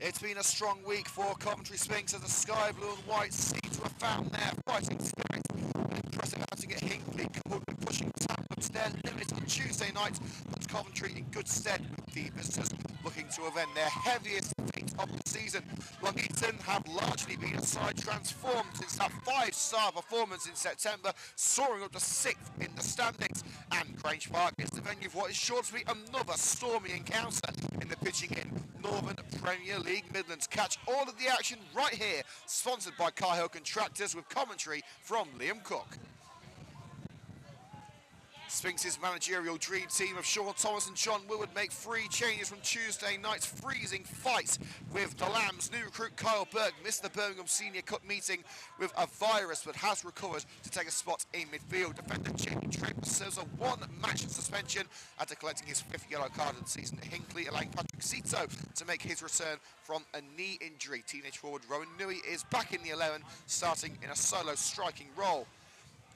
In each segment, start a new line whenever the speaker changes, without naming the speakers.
It's been a strong week for Coventry Sphinx as the sky blue and white seem to have found their fighting spirit. An impressive outing at Hinckley, coupled with pushing Tamworth to their limit on Tuesday night, puts Coventry in good stead with the visitors looking to avenge their heaviest defeat of the season. Long Eaton have largely been a side transformed since that 5-star performance in September, soaring up to 6th in the standings. And Grange Park is the venue for what is sure to be another stormy encounter in the pitching in Northern Premier League Midlands. Catch all of the action right here, sponsored by Cahill Contractors with commentary from Liam Cook. Sphinx's managerial dream team of Sean Thomas and John Willard make 3 changes from Tuesday night's freezing fight with the Lambs. New recruit Kyle Burke missed the Birmingham Senior Cup meeting with a virus but has recovered to take a spot in midfield. Defender Jamie Tripp serves a 1-match suspension after collecting his 5th yellow card of the season at Hinckley, allowing Patrick Zito to make his return from a knee injury. Teenage forward Rowan Nui is back in the 11, starting in a solo striking role.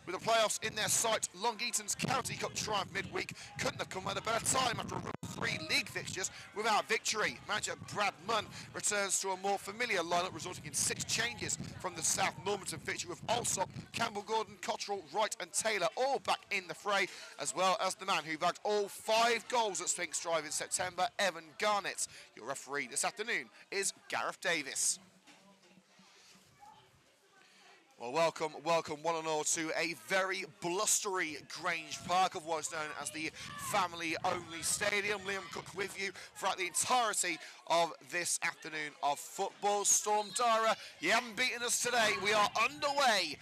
With the playoffs in their sight, Long Eaton's County Cup triumph midweek couldn't have come at a better time after a run of 3 league fixtures without victory. Manager Brad Munn returns to a more familiar lineup, resulting in 6 changes from the South Normanton fixture, with Alsop, Campbell Gordon, Cottrell, Wright and Taylor all back in the fray, as well as the man who bagged all 5 goals at Sphinx Drive in September, Evan Garnett. Your referee this afternoon is Gareth Davis. Well, welcome one and all to a very blustery Grange Park of what's known as the family-only stadium. Liam Cook with you throughout the entirety of this afternoon of football. Storm Dara, you haven't beaten us today. We are underway.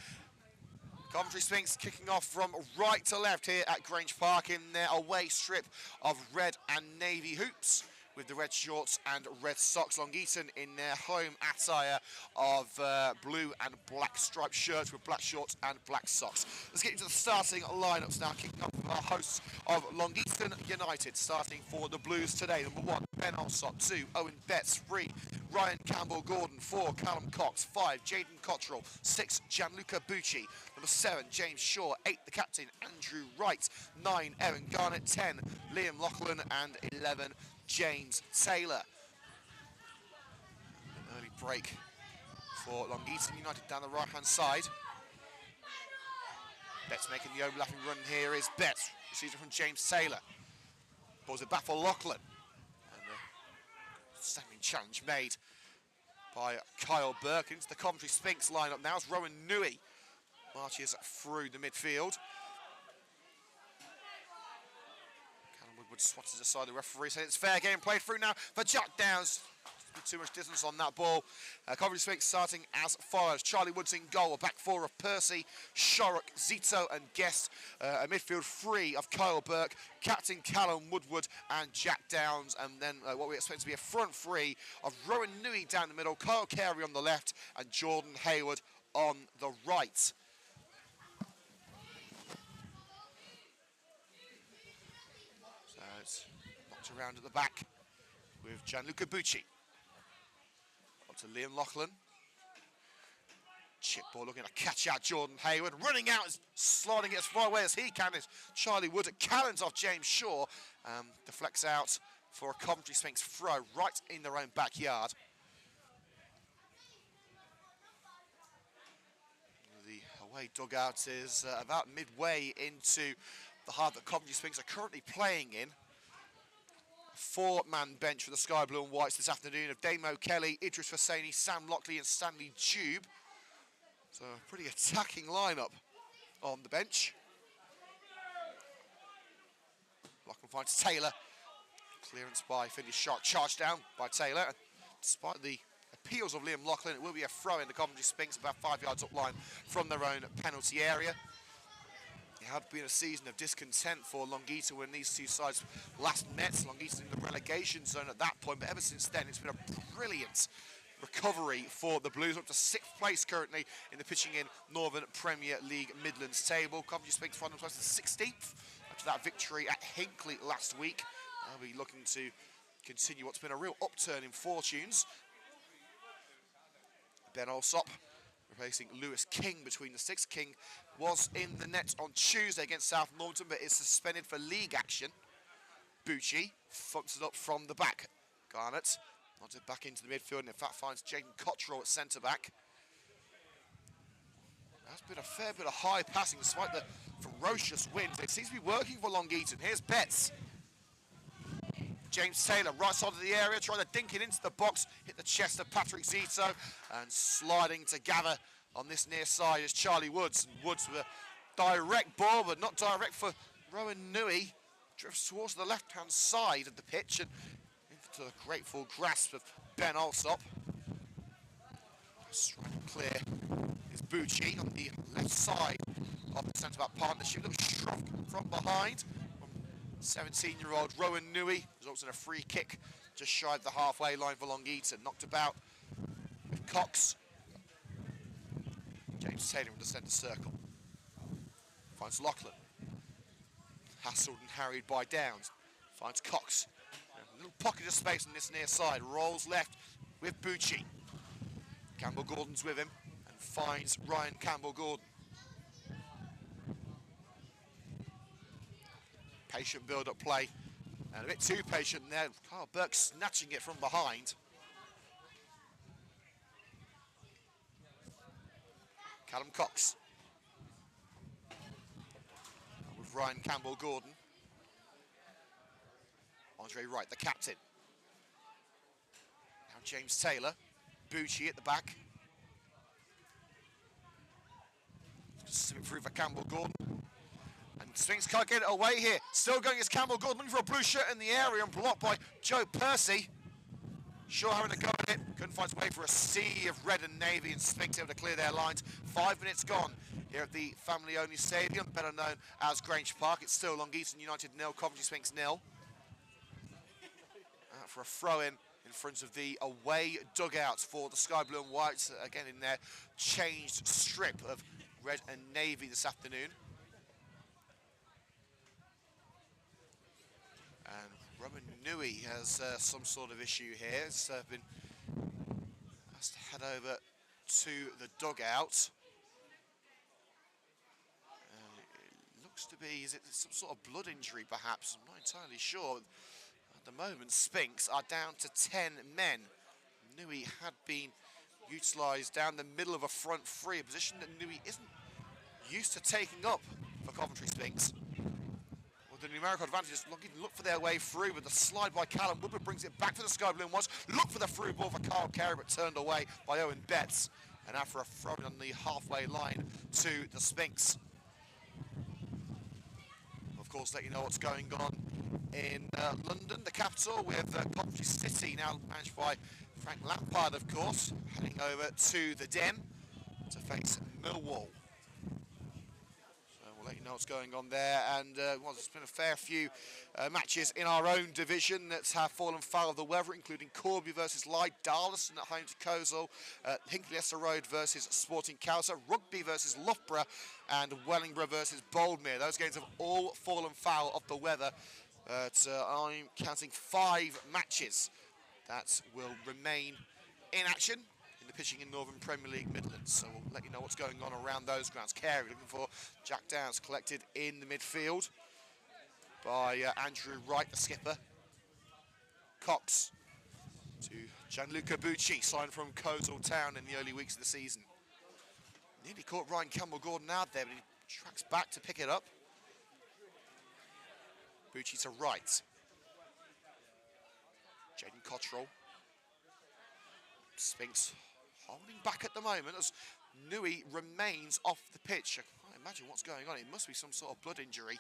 Coventry Sphinx kicking off from right to left here at Grange Park in their away strip of red and navy hoops, with the red shorts and red socks. Long Eaton in their home attire of blue and black striped shirts with black shorts and black socks. Let's get into the starting lineups now, kicking off with our hosts of Long Eaton United. Starting for the Blues today, number 1, Ben Alsop. 2, Owen Betts. 3, Ryan Campbell-Gordon. 4, Callum Cox. 5, Jaden Cottrell. 6, Gianluca Bucci. Number 7, James Shaw. 8, the captain, Andrew Wright. 9, Evan Garnett. 10, Liam Lachlan. And 11, James Taylor. An early break for Long Eaton United down the right-hand side. Betts making the overlapping run here is Betts. Receives it from James Taylor. Balls it back for Lachlan. And a standing challenge made by Kyle Burke into the Coventry Sphinx lineup now as Rowan Nui marches through the midfield. Woodward swats it aside. The referee said it's fair game played through now for Jack Downs. Too much distance on that ball. Coventry Sphinx starting as follows. Charlie Woods in goal. A back 4 of Percy, Shorrock, Zito and Guest. A midfield 3 of Kyle Burke, captain Callum Woodward and Jack Downs. And then what we expect to be a front 3 of Rowan Nui down the middle, Kyle Carey on the left and Jordan Hayward on the right. So it's knocked around at the back with Gianluca Bucci. Up to Liam Lachlan. Chip ball looking to catch out Jordan Hayward. Running out, and sliding it as far away as he can is Charlie Wood. At Callens off James Shaw. Deflects out for a Coventry Sphinx throw right in their own backyard. The away dugout is about midway into the half that Coventry Sphinx are currently playing in. A 4-man bench for the Sky Blue and Whites this afternoon of Damo Kelly, Idris Hosseini, Sam Lockley and Stanley Jube. So a pretty attacking lineup on the bench. Lachlan finds Taylor. Clearance by Finney Sharp, charged down by Taylor. And despite the appeals of Liam Lachlan, it will be a throw in the Coventry Sphinx about 5 yards up line from their own penalty area. It had been a season of discontent for Long Eaton when these two sides last met. Long Eaton in the relegation zone at that point, but ever since then it's been a brilliant recovery for the Blues, up to 6th place currently in the pitching in Northern Premier League Midlands table. Coventry Sphinx find themselves in 16th after that victory at Hinckley last week. They'll be looking to continue what's been a real upturn in fortunes. Ben Alsop replacing Lewis King between the sticks. King was in the net on Tuesday against South Normanton, but is suspended for league action. Bucci funks it up from the back. Garnett Wants it back into the midfield, and in fact finds Jaden Cottrell at centre-back. That's been a fair bit of high passing despite the ferocious winds. It seems to be working for Long Eaton. Here's Betts. James Taylor, right side of the area, trying to dink it into the box, hit the chest of Patrick Zito, and sliding to gather on this near side is Charlie Woods. And Woods with a direct ball, but not direct for Rowan Nui. Drifts towards the left-hand side of the pitch and into the grateful grasp of Ben Alsop. Striking clear is Bucci on the left side of the centre-back partnership. Little shrug from behind. 17-year-old Rowan Nui results in a free kick just shy of the halfway line for Long Eaton. Knocked about with Cox. James Taylor in the centre circle. Finds Lachlan. Hassled and harried by Downs. Finds Cox. A little pocket of space on this near side. Rolls left with Bucci. Campbell Gordon's with him and finds Ryan Campbell Gordon. Patient build-up play, and a bit too patient there. Carl Burke snatching it from behind. Callum Cox. With Ryan Campbell Gordon. Andre Wright, the captain. Now James Taylor. Bucci at the back. Just through for Campbell Gordon. And Sphinx can't get it away here. Still going as Campbell Gordon, looking for a blue shirt in the area and blocked by Joe Percy. Shaw having a go at it. Couldn't find his way for a sea of red and navy, and Sphinx able to clear their lines. 5 minutes gone here at the family-only stadium, better known as Grange Park. It's still Long Eaton United 0, Coventry Sphinx 0. For a throw-in in front of the away dugouts for the Sky Blue and Whites, again in their changed strip of red and navy this afternoon. And Roman Nui has some sort of issue here. Has to head over to the dugout. It looks to be, is it some sort of blood injury perhaps? I'm not entirely sure. At the moment, Sphinx are down to 10 men. Nui had been utilised down the middle of a front three, a position that Nui isn't used to taking up for Coventry Sphinx. With the numerical advantage, look for their way through, but the slide by Callum Woodward brings it back for the Sky Blue and Whites. Look for the through ball for Carl Carey, but turned away by Owen Betts. And after a throw on the halfway line to the Sphinx. Of course, let you know what's going on in London, the capital, with Coventry City now managed by Frank Lampard, of course, heading over to the Den to face Millwall. So we'll let you know what's going on there. And well, there's been a fair few matches in our own division that have fallen foul of the weather, including Corby versus Lyde, Darlaston at home to Coleshill, Hinckley Leicester Road versus Sporting Cowser, Rugby versus Loughborough, and Wellingborough versus Boldmere. Those games have all fallen foul of the weather. I'm counting 5 matches that will remain in action in the pitching in Northern Premier League Midlands. So we'll let you know what's going on around those grounds. Carey looking for Jack Downs, collected in the midfield by Andrew Wright, the skipper. Cox to Gianluca Bucci, signed from Coleshill Town in the early weeks of the season. Nearly caught Ryan Campbell Gordon out there, but he tracks back to pick it up. Bucci to Wright. Jaden Cottrell. Sphinx holding back at the moment as Nui remains off the pitch. I can't imagine what's going on. It must be some sort of blood injury.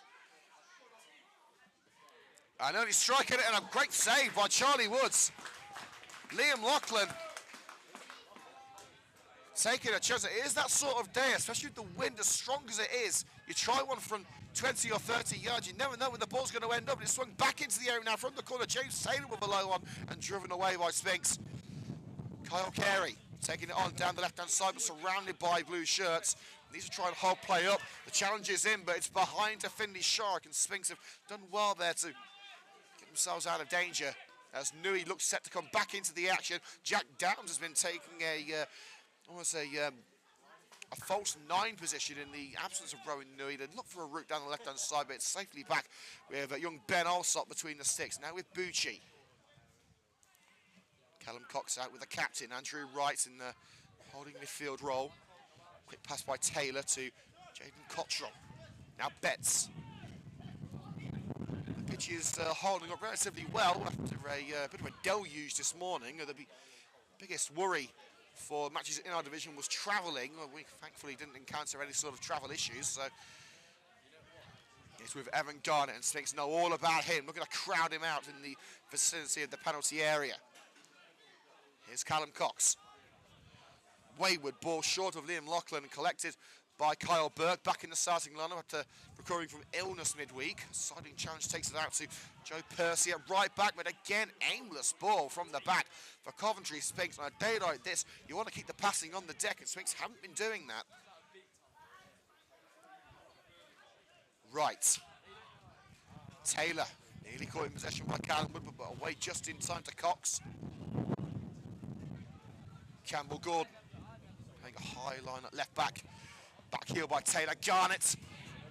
And only striking it, and a great save by Charlie Woods. Liam Lachlan taking a chance. It is that sort of day, especially with the wind as strong as it is. You try one from 20 or 30 yards, you never know where the ball's going to end up. And it's swung back into the area now from the corner. James Taylor with a low one and driven away by Sphinx. Kyle Carey taking it on down the left-hand side, but surrounded by blue shirts. Needs to try and hold play up. The challenge is in, but it's behind to Finley Shark, and Sphinx have done well there to get themselves out of danger. As Nui looks set to come back into the action. Jack Downs has been taking a false 9 position in the absence of Rowan Nui. They look for a route down the left-hand side, but it's safely back with young Ben Alsop between the sticks. Now with Bucci. Callum Cox out with the captain, Andrew Wright in the holding midfield role. Quick pass by Taylor to Jaden Cottrell. Now Betts. The pitch is holding up relatively well after a bit of a deluge this morning. The biggest worry for matches in our division was travelling. Well, we thankfully didn't encounter any sort of travel issues, so it's with Evan Garnett, and Sphinx know all about him. Looking to crowd him out in the vicinity of the penalty area. Here's Callum Cox. Wayward ball short of Liam Loughlin, collected by Kyle Burke, back in the starting lineup after recovering from illness midweek. Siding challenge takes it out to Joe Percy at right back, but again, aimless ball from the back for Coventry Sphinx. On a day like this, you want to keep the passing on the deck, and Sphinx haven't been doing that. Right. Taylor nearly caught in possession by Callum Wood, but away just in time to Cox. Campbell Gordon playing a high line at left back. Back heel by Taylor. Garnett.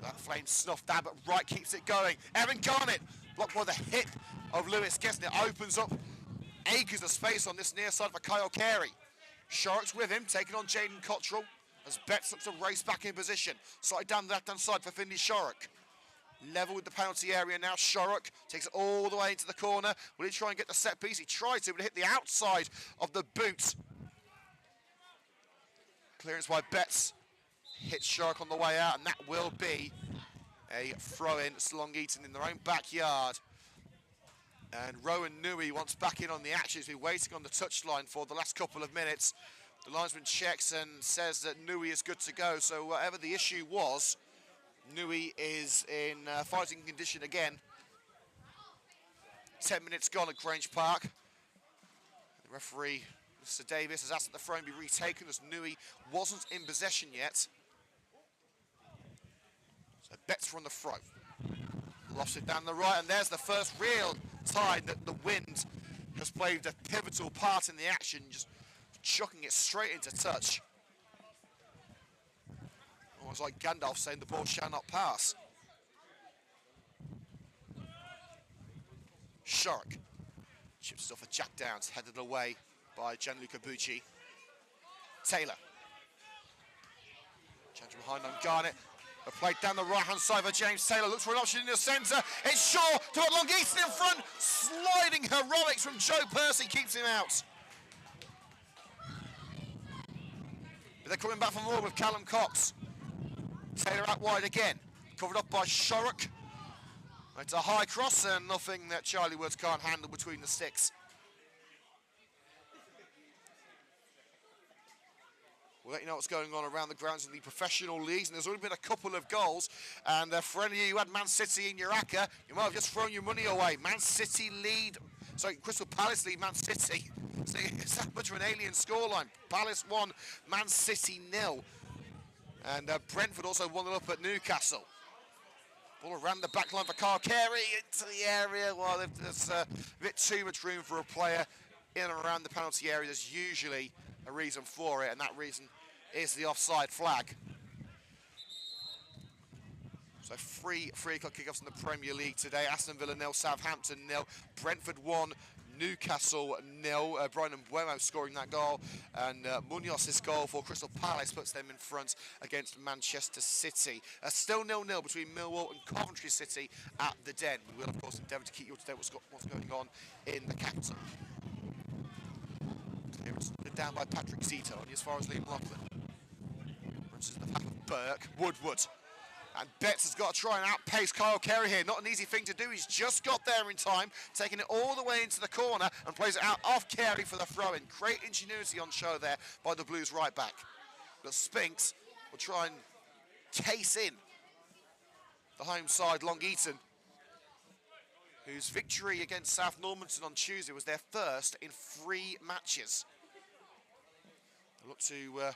That flame snuffed that, but Wright keeps it going. Evan Garnett blocked by the hit of Lewis Gueston. It opens up acres of space on this near side for Kyle Carey. Sharks with him, taking on Jaden Cottrell as Betts looks to race back in position. Side down the left-hand side for Finley Sharrock. Level with the penalty area now. Sharrock takes it all the way into the corner. Will he try and get the set piece? He tried to, but hit the outside of the boot. Clearance by Betts. Hits Sharrock on the way out, and that will be a throw-in to Long Eaton in their own backyard. And Rowan Nui wants back in on the action. He's been waiting on the touchline for the last couple of minutes. The linesman checks and says that Nui is good to go. So whatever the issue was, Nui is in fighting condition again. 10 minutes gone at Grange Park. The referee, Mr. Davis, has asked that the throw be retaken as Nui wasn't in possession yet. So Betts from the throw. Lofts it down the right, and there's the first real time that the wind has played a pivotal part in the action, just chucking it straight into touch. Almost like Gandalf saying the ball shall not pass. Sharrock chips it off for Jack Downs, headed away by Gianluca Bucci. Taylor. Change behind on Garnett. A play down the right-hand side for James Taylor. Looks for an option in the centre. It's Shaw to Long Eaton in front. Sliding heroics from Joe Percy keeps him out. But they're coming back for more with Callum Cox. Taylor out wide again. Covered up by Sharrock. It's a high cross and nothing that Charlie Woods can't handle between the sticks. We'll let you know what's going on around the grounds in the professional leagues, and there's only been a couple of goals. And for any of you who had Man City in your ACCA, you might have just thrown your money away. Man City lead, sorry, Crystal Palace lead Man City. So it's that much of an alien scoreline. Palace 1, Man City 0. And Brentford also 1-0 up at Newcastle. Ball around the back line for Carl Carey into the area. Well, there's a bit too much room for a player in and around the penalty area. There's usually a reason for it, and that reason is the offside flag. So free o'clock kickoffs in the Premier League today. Aston Villa 0, Southampton 0, Brentford 1, Newcastle 0. Brian Mbeumo scoring that goal, and Munoz's goal for Crystal Palace puts them in front against Manchester City. Still 0-0 between Millwall and Coventry City at the Den. We will, of course, endeavour to keep you up to date with what's going on in the capital. Clearance down by Patrick Zito, only as far as Liam Loughlin. Runs to the path of Burke, Woodward. And Betts has got to try and outpace Kyle Carey here. Not an easy thing to do. He's just got there in time, taking it all the way into the corner and plays it out off Carey for the throw-in. Great ingenuity on show there by the Blues right back. But Sphinx will try and case in the home side, Long Eaton, whose victory against South Normanton on Tuesday was their first in 3 matches. They look to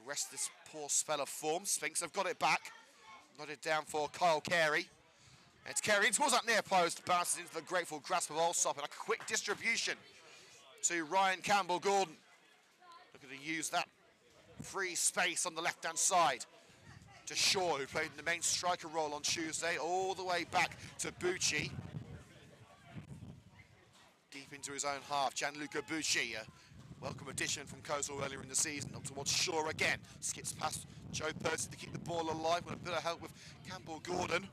arrest this poor spell of form. Sphinx have got it back. Nodded down for Kyle Carey. It's Carey in towards that near post. Bounces into the grateful grasp of Allsop. And a quick distribution to Ryan Campbell-Gordon. Looking to use that free space on the left-hand side to Shaw, who played in the main striker role on Tuesday, all the way back to Bucci. Deep Deep into his own half, Gianluca Bucci, welcome addition from Coastal earlier in the season. Up towards Shaw again, skips past Joe Percy to keep the ball alive with a bit of help with Campbell Gordon.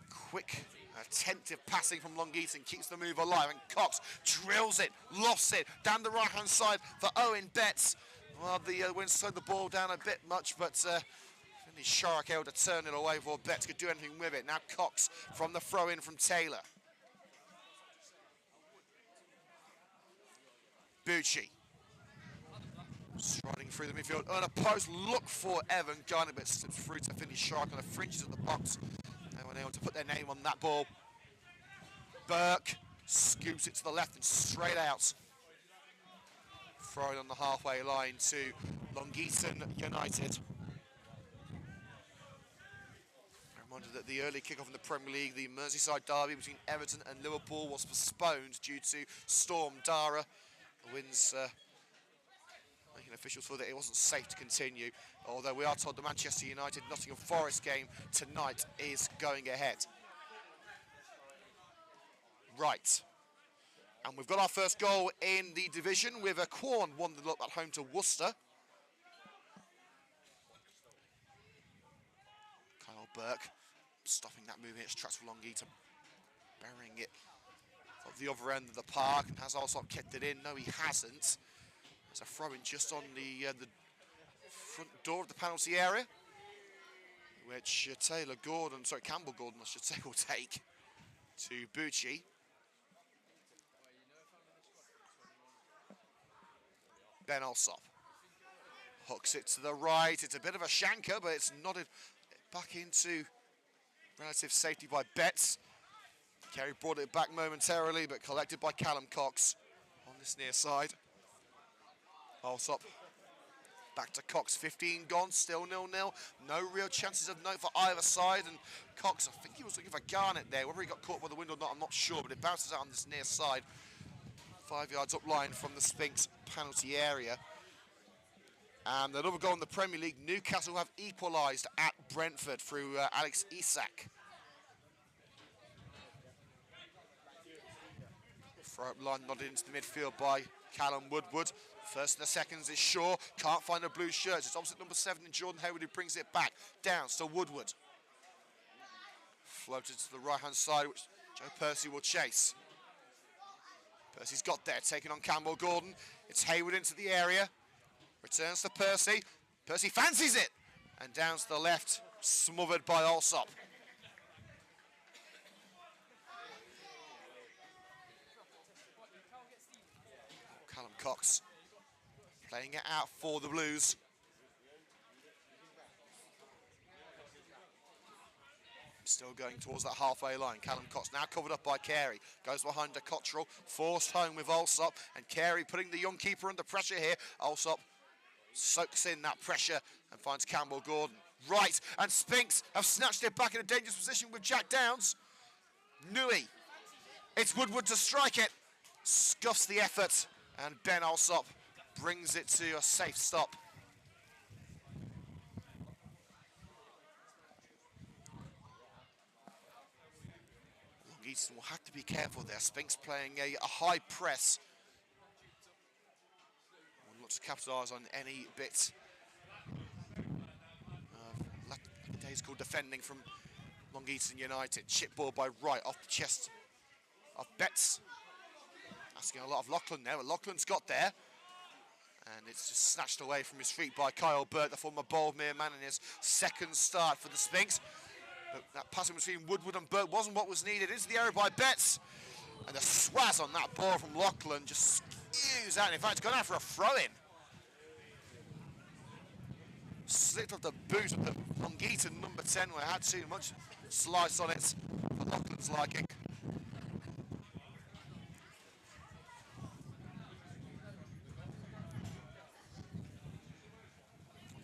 Quick, attentive passing from Long Eaton keeps the move alive, and Cox drills it, lofts it down the right-hand side for Owen Betts. Well, the wind slowed the ball down a bit much, but only Shark able to turn it away before Betts could do anything with it. Now Cox from the throw-in from Taylor. Bucci striding through the midfield, on a post, look for Evan Garner, but slips through to finish Shark on the fringes of the box. No one able to put their name on that ball. Burke scoops it to the left and straight out. Throw it on the halfway line to Long Eaton United. A reminder that the early kickoff in the Premier League, the Merseyside derby between Everton and Liverpool, was postponed due to Storm Dara. The winds making officials feel that it wasn't safe to continue, although we are told the Manchester United Nottingham Forest game tonight is going ahead. Right, and we've got our first goal in the division with a Quorn won the look at home to Worcester. Kyle Burke stopping that movement, it's tracks for Long Eaton, burying it at the other end of the park, and has also kept it in. No, he hasn't. There's a throw-in just on the front door of the penalty area, which Campbell Gordon, I should say, will take to Bucci. Ben Alsop hooks it to the right. It's a bit of a shanker, but it's nodded back into relative safety by Betts. Kerry brought it back momentarily, but collected by Callum Cox on this near side. Alsop back to Cox, 15 gone, still 0-0. No real chances of note for either side, and Cox, I think he was looking for Garnett there. Whether he got caught by the wind or not, I'm not sure, but it bounces out on this near side. 5 yards up line from the Sphinx penalty area. And another goal in the Premier League. Newcastle have equalised at Brentford through Alex Isak. Throw up line nodded into the midfield by Callum Woodward. First in the seconds is Shaw. Can't find the blue shirts. It's opposite number 7 in Jordan Hayward who brings it back. Down to Woodward. Floated to the right-hand side, which Joe Percy will chase. Percy's got there, taking on Campbell Gordon. It's Hayward into the area. Returns to Percy. Percy fancies it. And down to the left, smothered by Alsop. Callum Cox playing it out for the Blues. Still going towards that halfway line. Callum Cox now covered up by Carey. Goes behind to Cottrell. Forced home with Alsop. And Carey putting the young keeper under pressure here. Alsop soaks in that pressure and finds Campbell Gordon. Right, and Sphinx have snatched it back in a dangerous position with Jack Downs. Nui. It's Woodward to strike it. Scuffs the effort. And Ben Alsop brings it to a safe stop. Long Eaton will have to be careful there. Sphinx playing a high press. Will look to capitalise on any bit of days called defending from Long Eaton United. Chip ball by Wright off the chest of Betts. Asking a lot of Lachlan there, but Lachlan's got there. And it's just snatched away from his feet by Kyle Burke, the former Boldmere man in his second start for the Sphinx. But that passing between Woodward and Burke wasn't what was needed. Into the area by Betts. And the swaz on that ball from Lachlan just skews out. In fact, it's gone out for a throw-in. Slipped off the boot of the Long Eaton number 10, where it had too much slice on it for Lachlan's liking.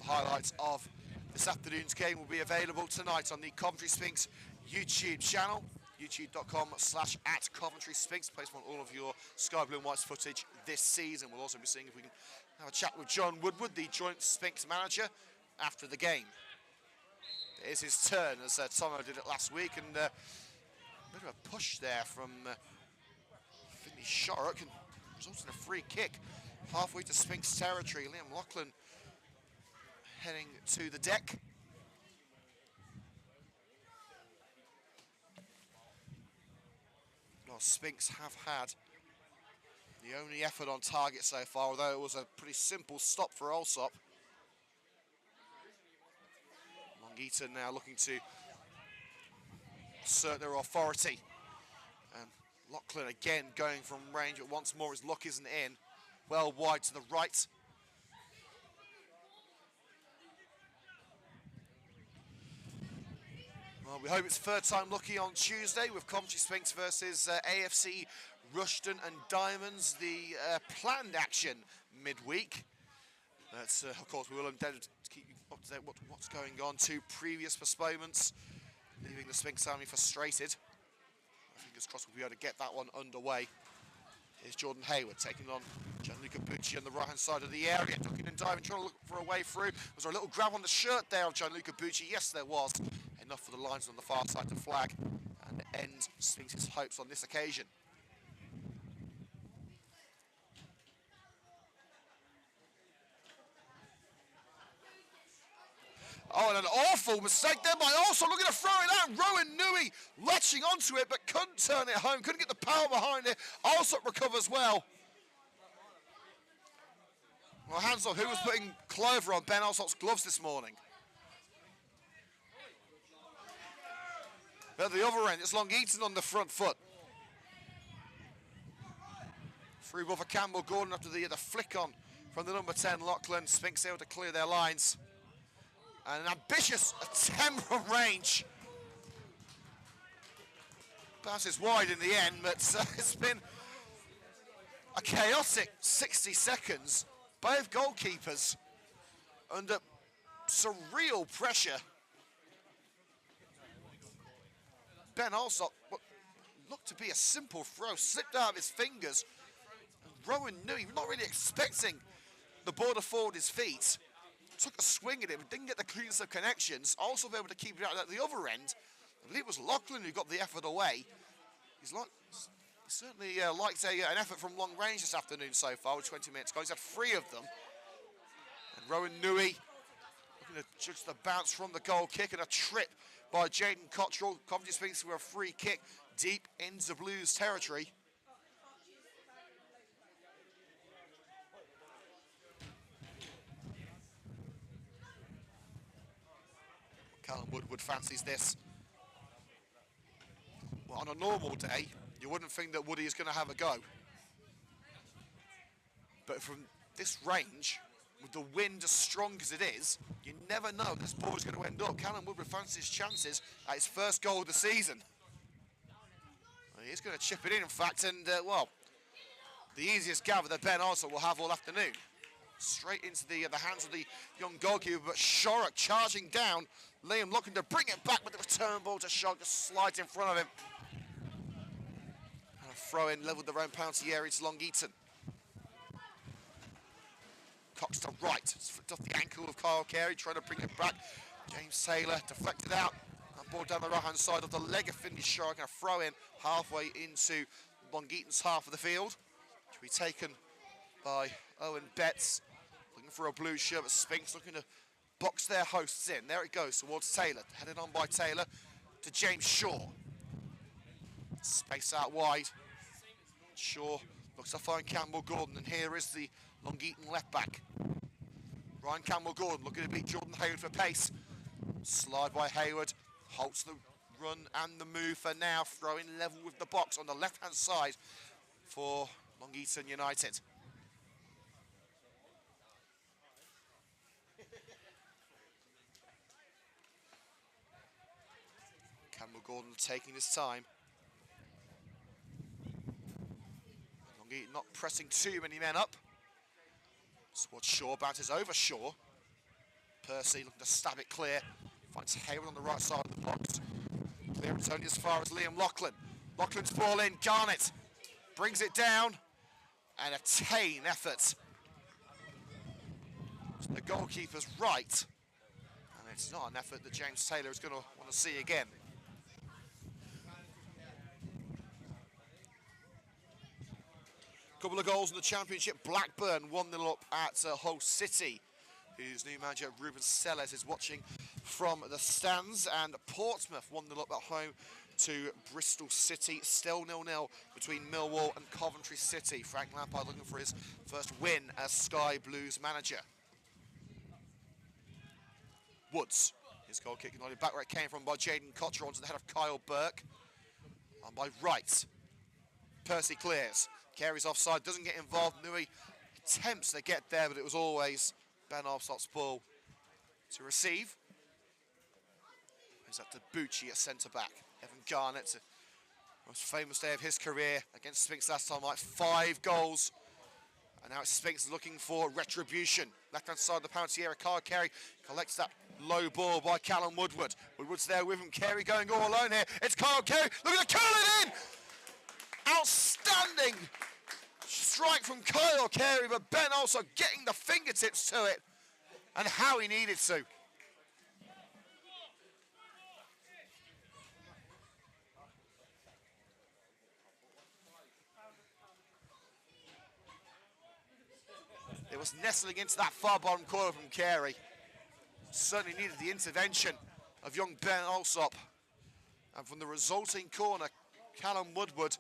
Highlights of this afternoon's game will be available tonight on the Coventry Sphinx YouTube channel, youtube.com/@Coventry Sphinx. Place on all of your Sky Blue and Whites footage this season. We'll also be seeing if we can have a chat with John Woodward, the joint Sphinx manager, after the game. It is his turn, as Tomo did it last week, and a bit of a push there from Sharrock, and results in a free kick halfway to Sphinx territory. Liam Loughlin heading to the deck. Well, Sphinx have had the only effort on target so far, although it was a pretty simple stop for Alsop. Long Eaton now looking to assert their authority. And Loughlin again going from range, but once more his luck isn't in. Well wide to the right. Well, we hope it's third time lucky on Tuesday with Coventry Sphinx versus AFC Rushden and Diamonds, the planned action midweek. That's, of course, we will endeavour to keep you up to date what's going on. 2 previous postponements, leaving the Sphinx Army frustrated. Fingers crossed we'll be able to get that one underway. Here's Jordan Hayward taking on Gianluca Bucci on the right-hand side of the area, ducking and diving, trying to look for a way through. Was there a little grab on the shirt there of Gianluca Bucci? Yes, there was. Enough for the lines on the far side to flag and end Sphinx's hopes on this occasion. Oh, and an awful mistake there by also looking to throw it out. Rowan Nui latching onto it, but couldn't turn it home, couldn't get the power behind it. Also recovers well. Well, hands off, who was putting clover on Ben Alsop's gloves this morning? At the other end, it's Long Eaton on the front foot. Free ball for Campbell Gordon after the flick on from the number 10, Loughlin. Sphinx able to clear their lines. And an ambitious attempt from range. Bounces wide in the end, but it's been a chaotic 60 seconds. Both goalkeepers under surreal pressure. Ben Alsop, what looked to be a simple throw, slipped out of his fingers. And Rowan knew he was not really expecting the ball to forward his feet. Took a swing at it, but didn't get the cleanest of connections. Also able to keep it out at the other end. I believe it was Loughlin who got the effort away. He certainly liked an effort from long range this afternoon so far with 20 minutes ago. He's had 3 of them. And Rowan Nui looking to judge the bounce from the goal kick and a trip by Jaden Cottrell. Coventry Sphinx with a free kick deep into Blues territory. Callum Woodward fancies this. Well, on a normal day, you wouldn't think that Woody is going to have a go. But from this range, with the wind as strong as it is, you never know this ball is going to end up. Callum Woodward fancies his chances at his first goal of the season. He's going to chip it in fact, and, well, the easiest gather that Ben Alsop will have all afternoon. Straight into the hands of the young goalkeeper, but Sharrock charging down. Liam looking to bring it back, but the return ball to Sharrock just slides in front of him. And a throw in level with their own penalty area to Long Eaton. Cox to right, it's flicked off the ankle of Kyle Carey, trying to bring it back. James Taylor deflected out. That ball down the right-hand side of the leg of Finley Sharrock, and a throw in halfway into Long Eaton's half of the field. To be taken by Owen Betts. Looking for a blue shirt, but Sphinx looking to box their hosts in. There it goes towards Taylor. Headed on by Taylor to James Shaw. Space out wide. Shaw looks to find Campbell Gordon, and here is the Long Eaton left back. Ryan Campbell Gordon looking to beat Jordan Hayward for pace. Slide by Hayward. Halts the run and the move for now. Throwing level with the box on the left-hand side for Long Eaton United. Campbell Gordon taking his time. Long Eaton not pressing too many men up. Towards Shaw, bounces over Shaw. Percy looking to stab it clear. Finds Hayward on the right side of the box. Clearance only as far as Liam Loughlin. Loughlin's ball in, Garnett brings it down. And a tame effort. So the goalkeeper's right. And it's not an effort that James Taylor is going to want to see again. Couple of goals in the championship. Blackburn 1-0 up at Hull City, whose new manager Ruben Selles is watching from the stands. And Portsmouth 1-0 up at home to Bristol City. Still 0-0 between Millwall and Coventry City. Frank Lampard looking for his first win as Sky Blues manager. Woods, his goal kick united back where it came from by Jaden Cottrell onto the head of Kyle Burke. And by Wright, Percy clears. Carey's offside, doesn't get involved. Nui attempts to get there, but it was always Ben Alsop's ball to receive. It's up to Bucci at centre-back. Evan Garnett, most famous day of his career against Sphinx last time, like 5 goals. And now it's Sphinx looking for retribution. Left-hand side of the penalty area, Kyle Carey collects that low ball by Callum Woodward. Woodward's there with him, Carey going all alone here. It's Kyle Carey, look at the curling in! Outstanding strike from Kyle Carey, but Ben also getting the fingertips to it, and how he needed to. It was nestling into that far bottom corner from Carey. Certainly needed the intervention of young Ben Alsop. And from the resulting corner, Callum Woodward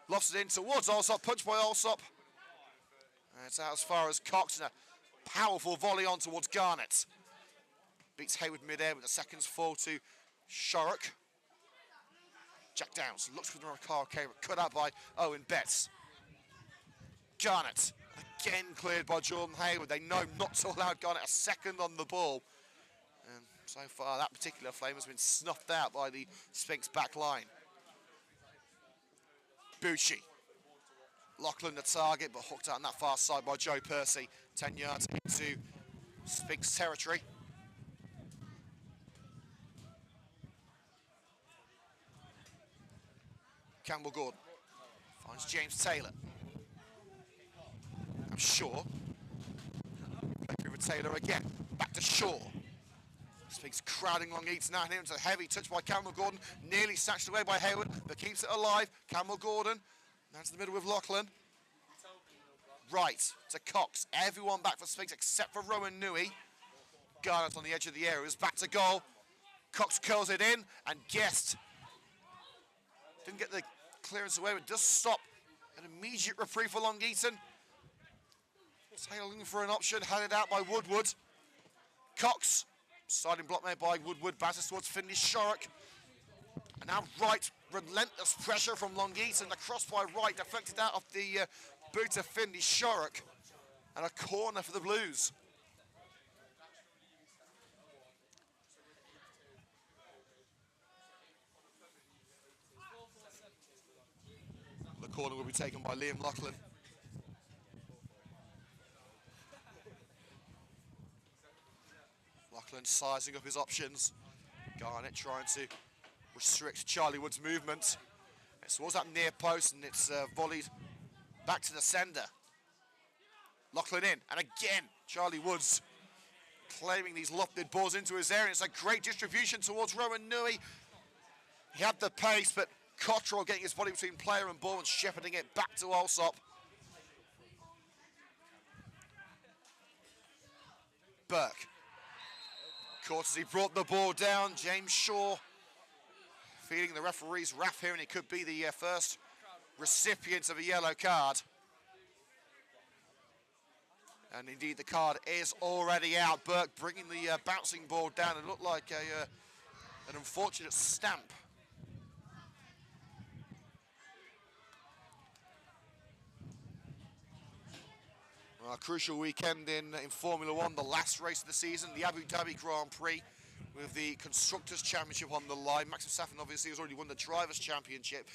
lost it in towards Alsop, punched by Alsop. And it's out as far as Cox, and a powerful volley on towards Garnett. Beats Hayward mid-air, but the seconds fall to Shorrock. Jack Downs looks for the Carl Carey, cut out by Owen Betts. Garnett, again cleared by Jordan Hayward. They know not to allow Garnett a second on the ball. And so far, that particular flame has been snuffed out by the Sphinx back line. Bucci. Lachlan the target, but hooked out on that far side by Joe Percy. 10 yards into Sphinx territory. Campbell Gordon finds James Taylor. I'm Shaw. Over Taylor again. Back to Shaw. Sphinx crowding Long Eaton now. Into a heavy touch by Campbell Gordon. Nearly snatched away by Hayward, but keeps it alive. Campbell Gordon. Down to the middle with Lachlan. Right to Cox. Everyone back for Sphinx except for Rowan Nui. Garnett on the edge of the area. Is back to goal. Cox curls it in, and Guest didn't get the clearance away, but does stop. An immediate reprieve for Long Eaton. Taylor looking for an option, headed out by Woodward. Cox, starting block made by Woodward, bounces towards Finley Shorrock. And now Wright, relentless pressure from Long Eaton. The cross by Wright, deflected out of the boot of Finley Shorrock. And a corner for the Blues. The corner will be taken by Liam Lachlan. Lachlan sizing up his options. Garnett trying to restrict Charlie Wood's movement. It's towards that near post, and it's volleyed back to the sender. Lachlan in, and again, Charlie Woods claiming these lofted balls into his area. It's a great distribution towards Rowan Nui. He had the pace, but Cottrell getting his body between player and ball and shepherding it back to Alsop. Burke. Caught as he brought the ball down. James Shaw feeling the referee's wrath here, and it could be the first recipient of a yellow card. And indeed, the card is already out. Burke bringing the bouncing ball down. It looked like an unfortunate stamp. A crucial weekend in Formula One, the last race of the season, the Abu Dhabi Grand Prix, with the Constructors' Championship on the line. Max Verstappen obviously has already won the Drivers' Championship.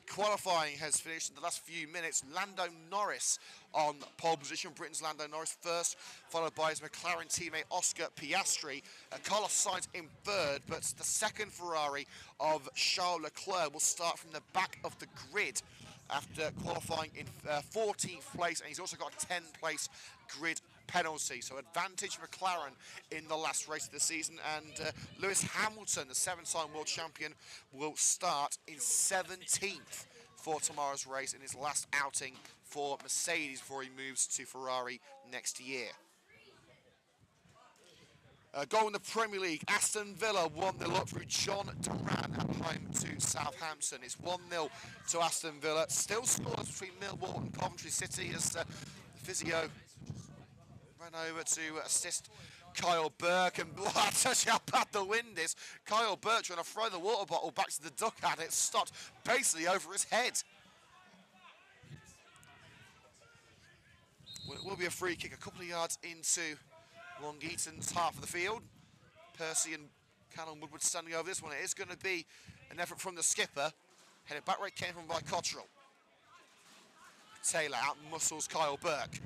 Qualifying has finished in the last few minutes. Lando Norris on pole position. Britain's Lando Norris first, followed by his McLaren teammate Oscar Piastri. Carlos Sainz in third, but the second Ferrari of Charles Leclerc will start from the back of the grid after qualifying in 14th place, and he's also got a 10th place grid penalty. So advantage McLaren in the last race of the season, and Lewis Hamilton, the 7-time world champion, will start in 17th for tomorrow's race in his last outing for Mercedes before he moves to Ferrari next year. Goal in the Premier League, Aston Villa 1-0 up through John Duran at home to Southampton. It's 1-0 to Aston Villa. Still scoreless between Millwall and Coventry City as the physio ran over to assist Kyle Burke, and I tell you how bad the wind is. Kyle Burke trying to throw the water bottle back to the duck at it, stopped basically over his head. Well, it will be a free kick a couple of yards into Long Eaton's half of the field. Percy and Callum Woodward standing over this one. It is going to be an effort from the skipper. Headed back where it came from by Cottrell. Taylor out muscles Kyle Burke.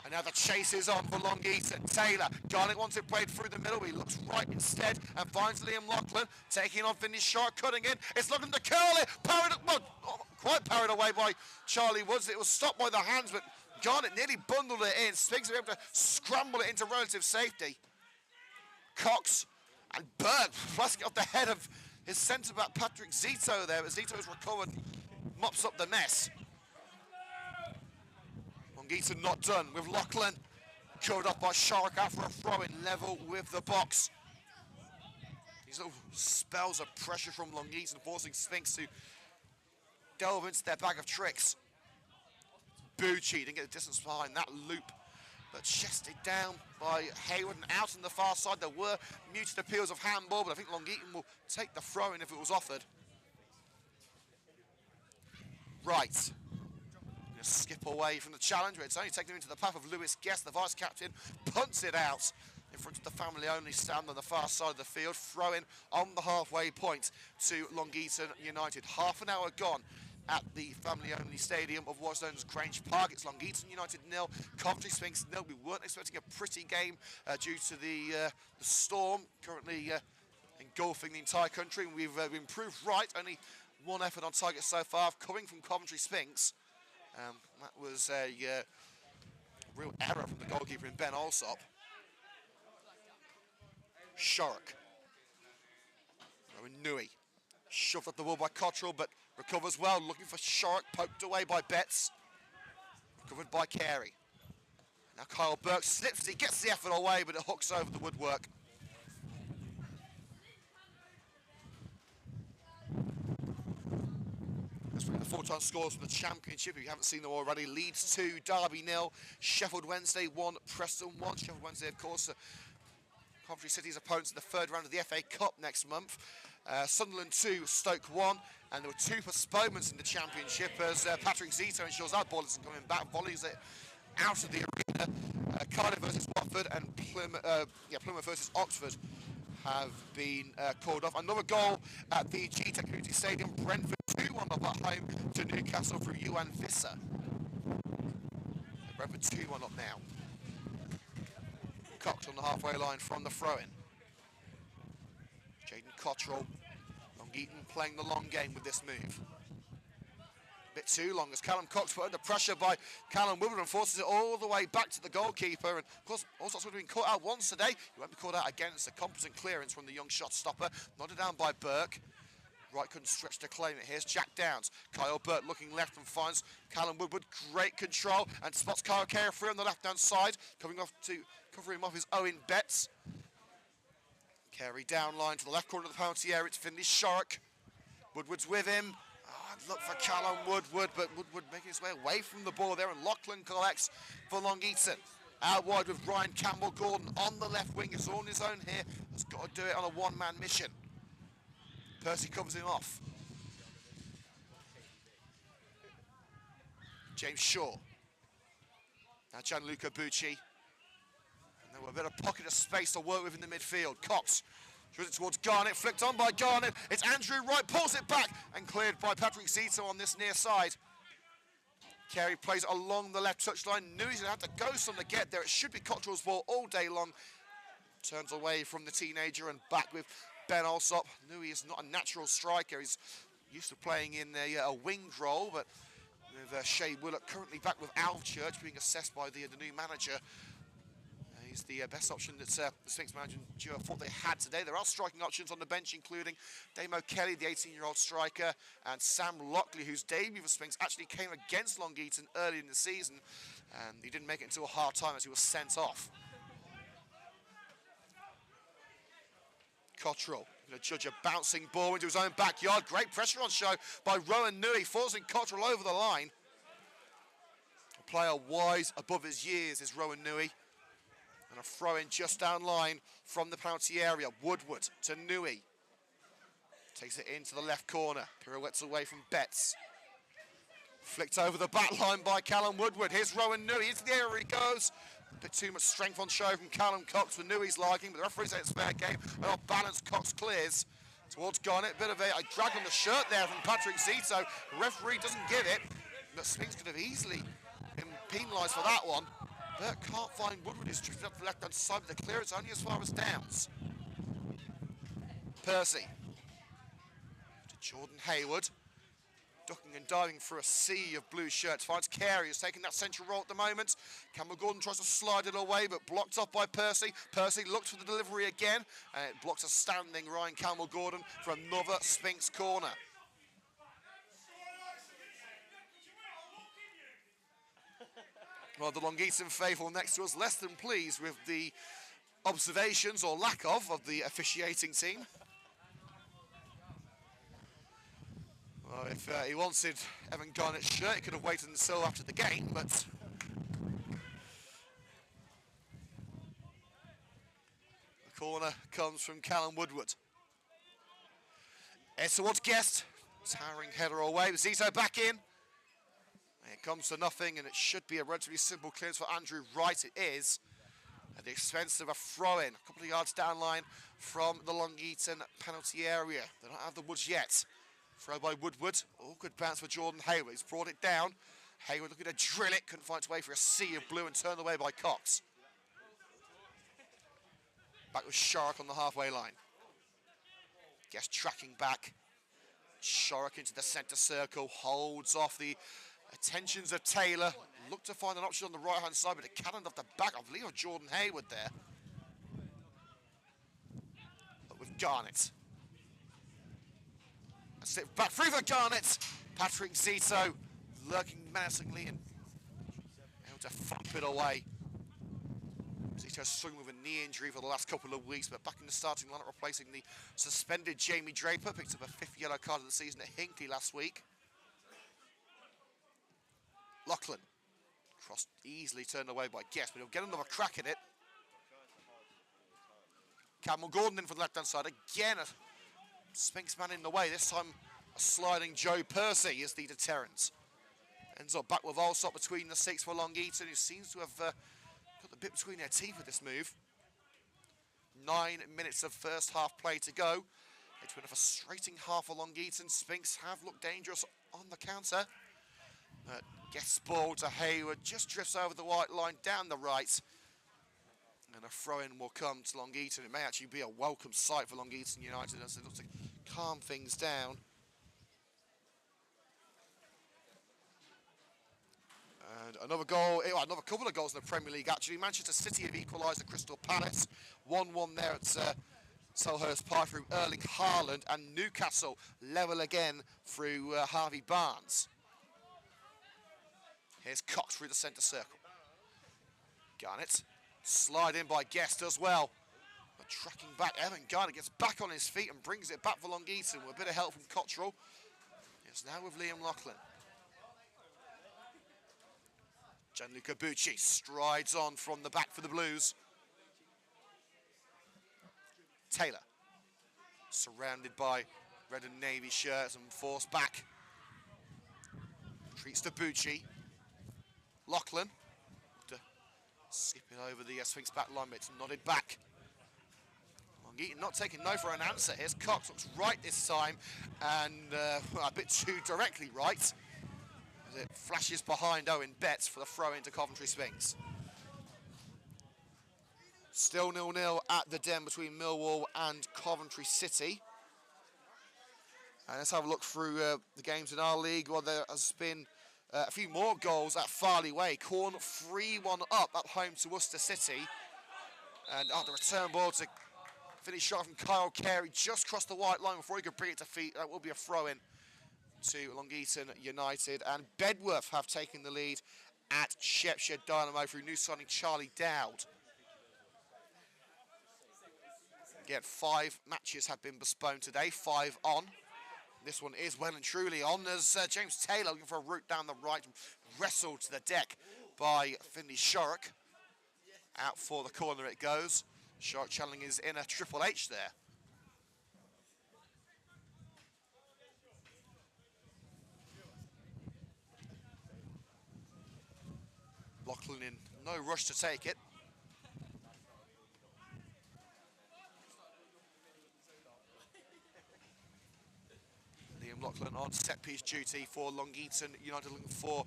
And now the chase is on for Long Eaton. Taylor, Garlick wants it played through the middle. He looks right instead and finds Liam Lachlan taking on Finney Shark, cutting in. It's looking to curl it. Quite parried away by Charlie Woods. It was stopped by the hands, but Garnett nearly bundled it in. Sphinx were able to scramble it into relative safety. Cox and Burke flasking off the head of his centre-back Patrick Zito there, but Zito's recovered, mops up the mess. Long Eaton not done with Lachlan. Covered up by Shark after a throw-in level with the box. These little spells of pressure from Long Eaton forcing Sphinx to delve into their bag of tricks. Bucci didn't get the distance behind that loop, but chested down by Hayward and out on the far side. There were muted appeals of handball, but I think Long Eaton will take the throw-in if it was offered. Right. Going to skip away from the challenge, but it's only taken him into the path of Lewis Guest, the vice-captain, punts it out in front of the family-only stand on the far side of the field, throw-in on the halfway point to Long Eaton United. Half an hour gone at the family-only stadium of what's known as Grange Park. It's Long Eaton United 0, Coventry Sphinx 0. We weren't expecting a pretty game due to the storm currently engulfing the entire country. And we've been proved right. Only one effort on target so far, coming from Coventry Sphinx. That was a real error from the goalkeeper in Ben Alsop. Shark. Nui. Shoved up the wall by Cottrell, but recovers well, looking for Shark, poked away by Betts. Recovered by Carey. Now Kyle Burke slips, he gets the effort away, but it hooks over the woodwork. Let's bring the four-time scores from the Championship, if you haven't seen them already. Leeds 2, Derby 0, Sheffield Wednesday 1, Preston 1. Sheffield Wednesday, of course, Coventry City's opponents in the third round of the FA Cup next month. Sunderland 2, Stoke 1, and there were 2 postponements in the Championship as Patrick Zito ensures that ball isn't coming back, volleys it out of the arena. Cardiff versus Watford and Plymouth versus Oxford have been called off. Another goal at the G-Tech Community Stadium, Brentford 2-1 up at home to Newcastle through Johan Visser. Brentford 2-1 up now. Cox on the halfway line from the throw-in. Jaden Cottrell, Long Eaton playing the long game with this move. A bit too long as Callum Cox put under pressure by Callum Woodward and forces it all the way back to the goalkeeper. And of course, Allsorts would have been caught out once today. He won't be caught out again. It's a competent clearance from the young shot stopper. Nodded down by Burke. Right couldn't stretch to claim it. Here's Jack Downs. Kyle Burke looking left and finds Callum Woodward. Great control and spots Kyle Carey free on the left-hand side. Covering him off is Owen Betts. Carey down line to the left corner of the penalty area. It's Finley Shark. Woodward's with him. Look for Callum Woodward, but Woodward making his way away from the ball there, and Lachlan collects for Long Eaton. Out wide with Ryan Campbell-Gordon on the left wing. It's all on his own here. Has got to do it on a one-man mission. Percy covers him off. James Shaw. Now Gianluca Bucci. And there were a bit of pocket of space to work with in the midfield. Cox throws it towards Garnett, flicked on by Garnett. It's Andrew Wright, pulls it back and cleared by Patrick Zito on this near side. Carey plays along the left touchline. Knew he's going to have to go some to get there. It should be Cottrell's ball all day long. Turns away from the teenager and back with Ben Alsop. Knew he is not a natural striker. He's used to playing in a winged role, but with Shea Willett currently back with Alvechurch being assessed by the new manager. is the best option that the Sphinx manager duo thought they had today. There are striking options on the bench, including Damo Kelly, the 18-year-old striker, and Sam Lockley, whose debut for Sphinx actually came against Long Eaton early in the season, and he didn't make it until half-time as he was sent off. Cottrell going to judge a bouncing ball into his own backyard. Great pressure on show by Rowan Nui, forcing Cottrell over the line. A player wise above his years is Rowan Nui. And a throw-in just down line from the penalty area. Woodward to Nui. Takes it into the left corner. Pirouettes away from Betts. Flicked over the back line by Callum Woodward. Here's Rowan Nui. Into the area he goes. A bit too much strength on show from Callum Cox for Nui's liking, but the referee says it's fair game. And off balance, Cox clears towards Garnett. Bit of a drag on the shirt there from Patrick Zito. The referee doesn't give it. But Sphinx could have easily been penalised for that one. But can't find Woodward. He's drifted up the left-hand side, but the clearance only as far as Downs. Percy to Jordan Hayward. Ducking and diving through a sea of blue shirts. Finds Carey, who's taking that central role at the moment. Campbell Gordon tries to slide it away, but blocked off by Percy. Percy looks for the delivery again, and it blocks a standing Ryan Campbell Gordon for another Sphinx corner. Well, the Long Eaton faithful next to us less than pleased with the observations, or lack of the officiating team. Well, if he wanted Evan Garnett's shirt, he could have waited until after the game, but the corner comes from Callum Woodward. It's towards Guest, towering header away, with Zito back in. It comes to nothing, and it should be a relatively simple clearance for Andrew Wright. It is, at the expense of a throw-in, a couple of yards down line from the Long Eaton penalty area. They don't have the woods yet. Throw by Woodward. Oh, good bounce for Jordan Hayward. He's brought it down. Hayward looking to drill it. Couldn't find its way for a sea of blue and turned away by Cox. Back with Sharrock on the halfway line. Guest tracking back. Sharrock into the centre circle. Holds off the attentions of Taylor. Looked to find an option on the right-hand side, but it cannoned off the back, I believe, of Jordan Hayward there. But with Garnett. Slip back through for Garnett. Patrick Zito lurking menacingly and able to thump it away. Zito's struggling with a knee injury for the last couple of weeks, but back in the starting lineup, replacing the suspended Jamie Draper. Picked up a 5th yellow card of the season at Hinckley last week. Lachlan crossed easily, turned away by Guest, but he'll get another crack at it. Campbell Gordon in for the left-hand side. Again, a Sphinx man in the way, this time a sliding Joe Percy is the deterrent. Ends up back with Alsop between the 6 for Long Eaton, who seems to have got the bit between their teeth with this move. 9 minutes of first half play to go. It's been a frustrating half for Long Eaton. Sphinx have looked dangerous on the counter. Gets ball to Hayward, just drifts over the white line down the right. And a throw-in will come to Long Eaton. It may actually be a welcome sight for Long Eaton United as they look to calm things down. And another goal, another couple of goals in the Premier League actually. Manchester City have equalised at Crystal Palace. 1-1 there at Selhurst Park through Erling Haaland. And Newcastle level again through Harvey Barnes. Here's Cox through the centre circle. Garnett. Slide in by Guest as well. But tracking back, Evan Garnett gets back on his feet and brings it back for Long Eaton with a bit of help from Cottrell. It's now with Liam Lachlan. Gianluca Bucci strides on from the back for the Blues. Taylor, surrounded by red and navy shirts and forced back. Treats to Bucci. Lachlan. Skipping over the Sphinx back line, but it's nodded back. Long Eaton not taking no for an answer. Here's Cox, looks right this time, and a bit too directly right, as it flashes behind Owen Betts for the throw into Coventry Sphinx. Still 0-0 at the Den between Millwall and Coventry City. And let's have a look through the games in our league. Well, there has been a few more goals at Farley Way. Corn 3-1 up at home to Worcester City. And the return ball to finish shot from Kyle Carey just crossed the white line before he could bring it to feet. That will be a throw-in to Long Eaton United. And Bedworth have taken the lead at Shepshed Dynamo through new signing Charlie Dowd. Again, 5 matches have been postponed today, 5 on. This one is well and truly on as James Taylor looking for a route down the right, wrestled to the deck by Finley Shorrock. Out for the corner it goes. Shorrock channeling his inner Triple H there. Lachlan in no rush to take it. Liam Lachlan on set-piece duty for Long Eaton United, looking for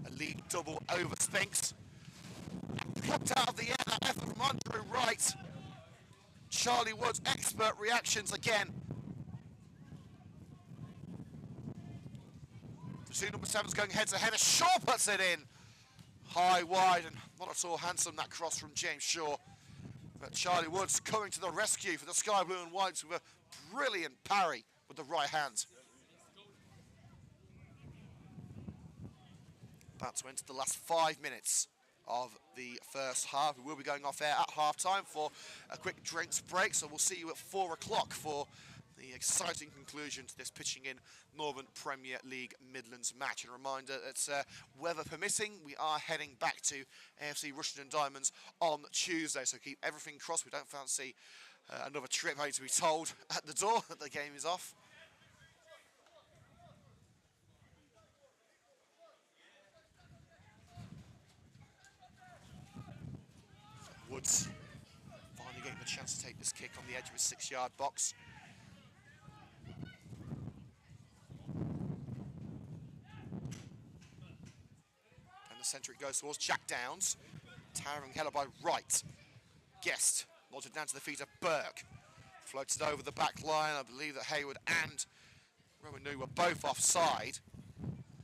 a league double over Sphinx. Plucked out of the air, that effort from Andrew Wright. Charlie Wood's expert reactions again. The two number 7's going head-to-head. Shaw puts it in. High, wide, and not at all handsome, that cross from James Shaw. But Charlie Woods coming to the rescue for the Sky Blue and Whites with a brilliant parry with the right hand. About to enter the last 5 minutes of the first half. We will be going off air at half-time for a quick drinks break, so we'll see you at 4 o'clock for the exciting conclusion to this Pitching In Northern Premier League Midlands match. And a reminder that weather permitting, we are heading back to AFC Rushden Diamonds on Tuesday, so keep everything crossed. We don't fancy another trip, only to be told at the door that the game is off. Woods finally getting the chance to take this kick on the edge of his 6-yard box. And the centre it goes towards Jack Downs. Towering header by Wright. Guest nodded down to the feet of Burke. Floated over the back line. I believe that Hayward and Rowan New were both offside.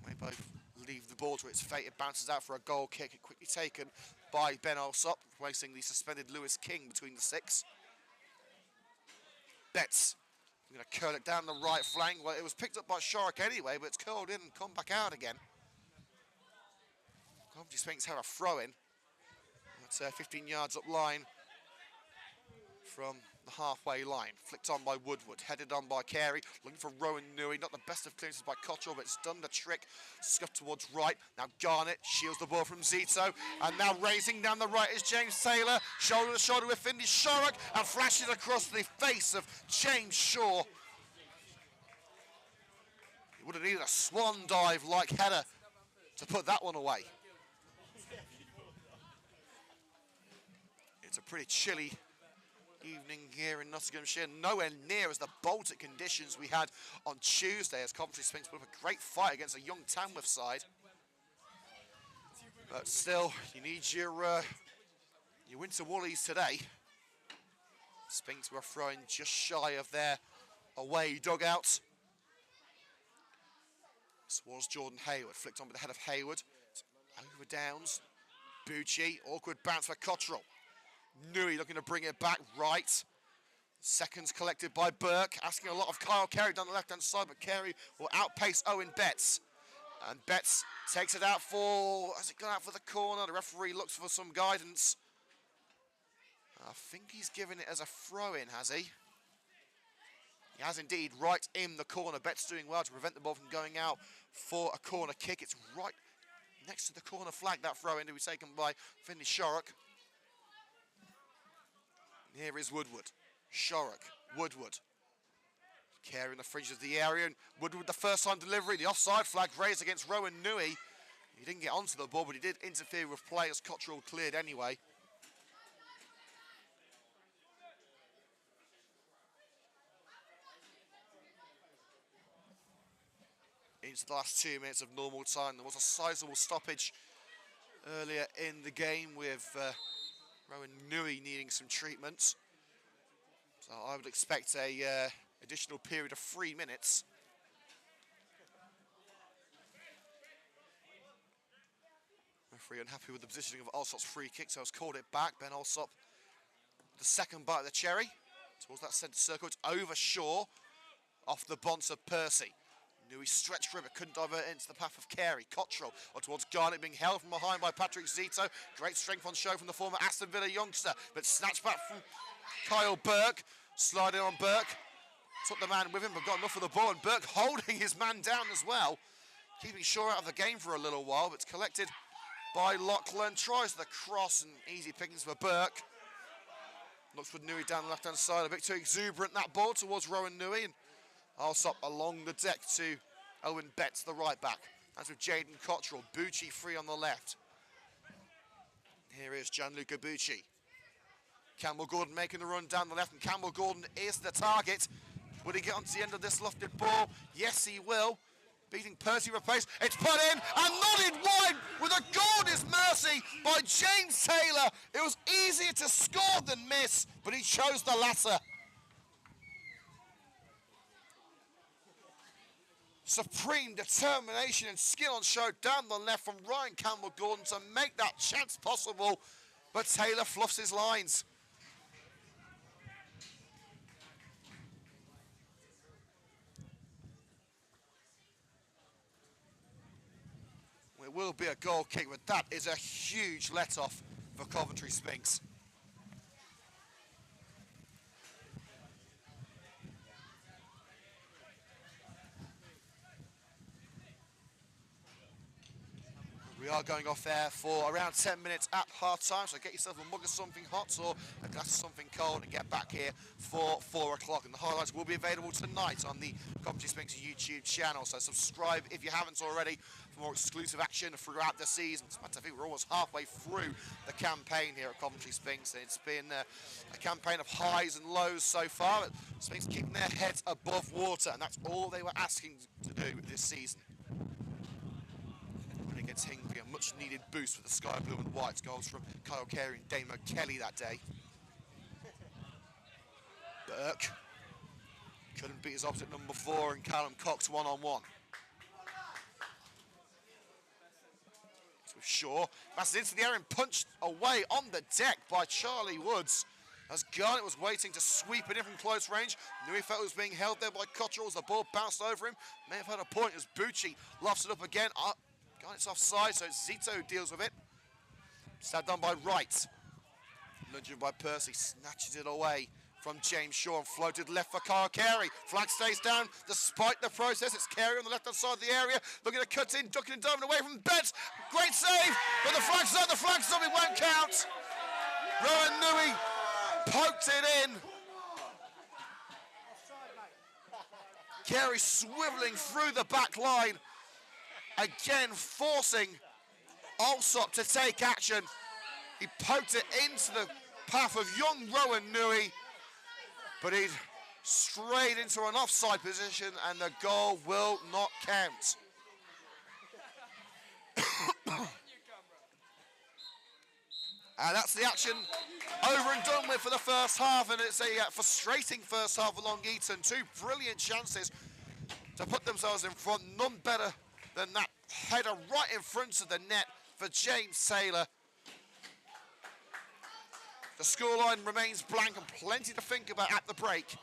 They both leave the ball to its fate. It bounces out for a goal kick. It quickly taken by Ben Alsop, placing the suspended Lewis King between the 6. Betts going to curl it down the right flank. Well, it was picked up by Shorrock anyway, but it's curled in and come back out again. Coventry Sphinx have a throw-in. That's 15 yards up line from the halfway line. Flicked on by Woodward, headed on by Carey, looking for Rowan Newey. Not the best of clearances by Cottrell, but it's done the trick. Scuffed towards right. Now Garnett shields the ball from Zito, and now racing down the right is James Taylor, shoulder to shoulder with Finley Shorrock, and flashes across the face of James Shaw. He would have needed a swan dive-like header to put that one away. It's a pretty chilly evening here in Nottinghamshire, nowhere near as the Baltic conditions we had on Tuesday as Coventry Sphinx put up a great fight against a young Tamworth side. But still, you need your winter woolies today. Sphinx were throwing just shy of their away dugout. This was Jordan Hayward, flicked on with the head of Hayward. Over Downs, Bucci, awkward bounce for Cottrell. Newey looking to bring it back right. Seconds collected by Burke, asking a lot of Kyle Carey down the left-hand side, but Carey will outpace Owen Betts. And Betts takes it out for, has it gone out for the corner? The referee looks for some guidance. I think he's given it as a throw-in, has he? He has indeed, right in the corner. Betts doing well to prevent the ball from going out for a corner kick. It's right next to the corner flag, that throw-in to be taken by Finley Shorrock. Here is Woodward, Shorrock, Woodward. Carey in the fringes of the area, and Woodward the first time delivery, the offside flag raised against Rowan Newey. He didn't get onto the ball, but he did interfere with play as Cottrell cleared anyway. Into the last 2 minutes of normal time. There was a sizable stoppage earlier in the game with Rowan Newey needing some treatment. So I would expect a additional period of 3 minutes. Referee unhappy with the positioning of Alsop's free kick, so has called it back. Ben Alsop the second bite of the cherry. Towards that centre circle, it's over Shaw, off the bonds of Percy. Newey stretched for him, but couldn't divert it into the path of Carey. Cottrell on towards Garnett, being held from behind by Patrick Zito. Great strength on show from the former Aston Villa youngster, but snatched back from Kyle Burke. Sliding on Burke, took the man with him, but got enough of the ball, and Burke holding his man down as well. Keeping Shaw out of the game for a little while, but it's collected by Lachlan. Tries the cross, and easy pickings for Burke. Looks for Newey down the left-hand side, a bit too exuberant that ball towards Rowan Newey, and Alsop along the deck to Owen Betts, the right back. That's with Jaden Cottrell. Bucci free on the left. Here is Gianluca Bucci. Campbell Gordon making the run down the left, and Campbell Gordon is the target. Will he get onto the end of this lofted ball? Yes, he will. Beating Percy with pace. It's put in and nodded wide with a gorgeous mercy by James Taylor. It was easier to score than miss, but he chose the latter. Supreme determination and skill on show down the left from Ryan Campbell-Gordon to make that chance possible, but Taylor fluffs his lines. It will be a goal kick, but that is a huge let-off for Coventry Sphinx. We are going off there for around 10 minutes at half-time, so get yourself a mug of something hot or a glass of something cold and get back here for 4 o'clock. And the highlights will be available tonight on the Coventry Sphinx YouTube channel, so subscribe if you haven't already for more exclusive action throughout the season. I think we're almost halfway through the campaign here at Coventry Sphinx, and it's been a campaign of highs and lows so far. But Sphinx keeping their heads above water, and that's all they were asking to do this season. Against Hingby, a much needed boost for the sky blue and white. Goals from Kyle Carey and Damo Kelly that day. Burke couldn't beat his opposite number 4 and Callum Cox one-on-one. It's with Shaw, passes into the air and punched away on the deck by Charlie Woods as Garnett was waiting to sweep it in from close range. Knew he felt it was being held there by Cottrell as the ball bounced over him. May have had a point as Bucci lofts it up again. Garnett's offside, so Zito deals with it. Stabbed on by Wright. Lunging by Percy, snatches it away from James Shaw and floated left for Kyle Carey. Flag stays down despite the process. It's Carey on the left-hand side of the area, looking to cut in, ducking and diving away from Betts. Great save, but the flag's up, it won't count. Rowan Newey poked it in. Carey swivelling through the back line. Again, forcing Alsop to take action. He poked it into the path of young Rowan Newey, but he'd strayed into an offside position and the goal will not count. And that's the action over and done with for the first half, and it's a frustrating first half for Long Eaton. 2 brilliant chances to put themselves in front, none better than that header right in front of the net for James Taylor. The scoreline remains blank and plenty to think about at the break.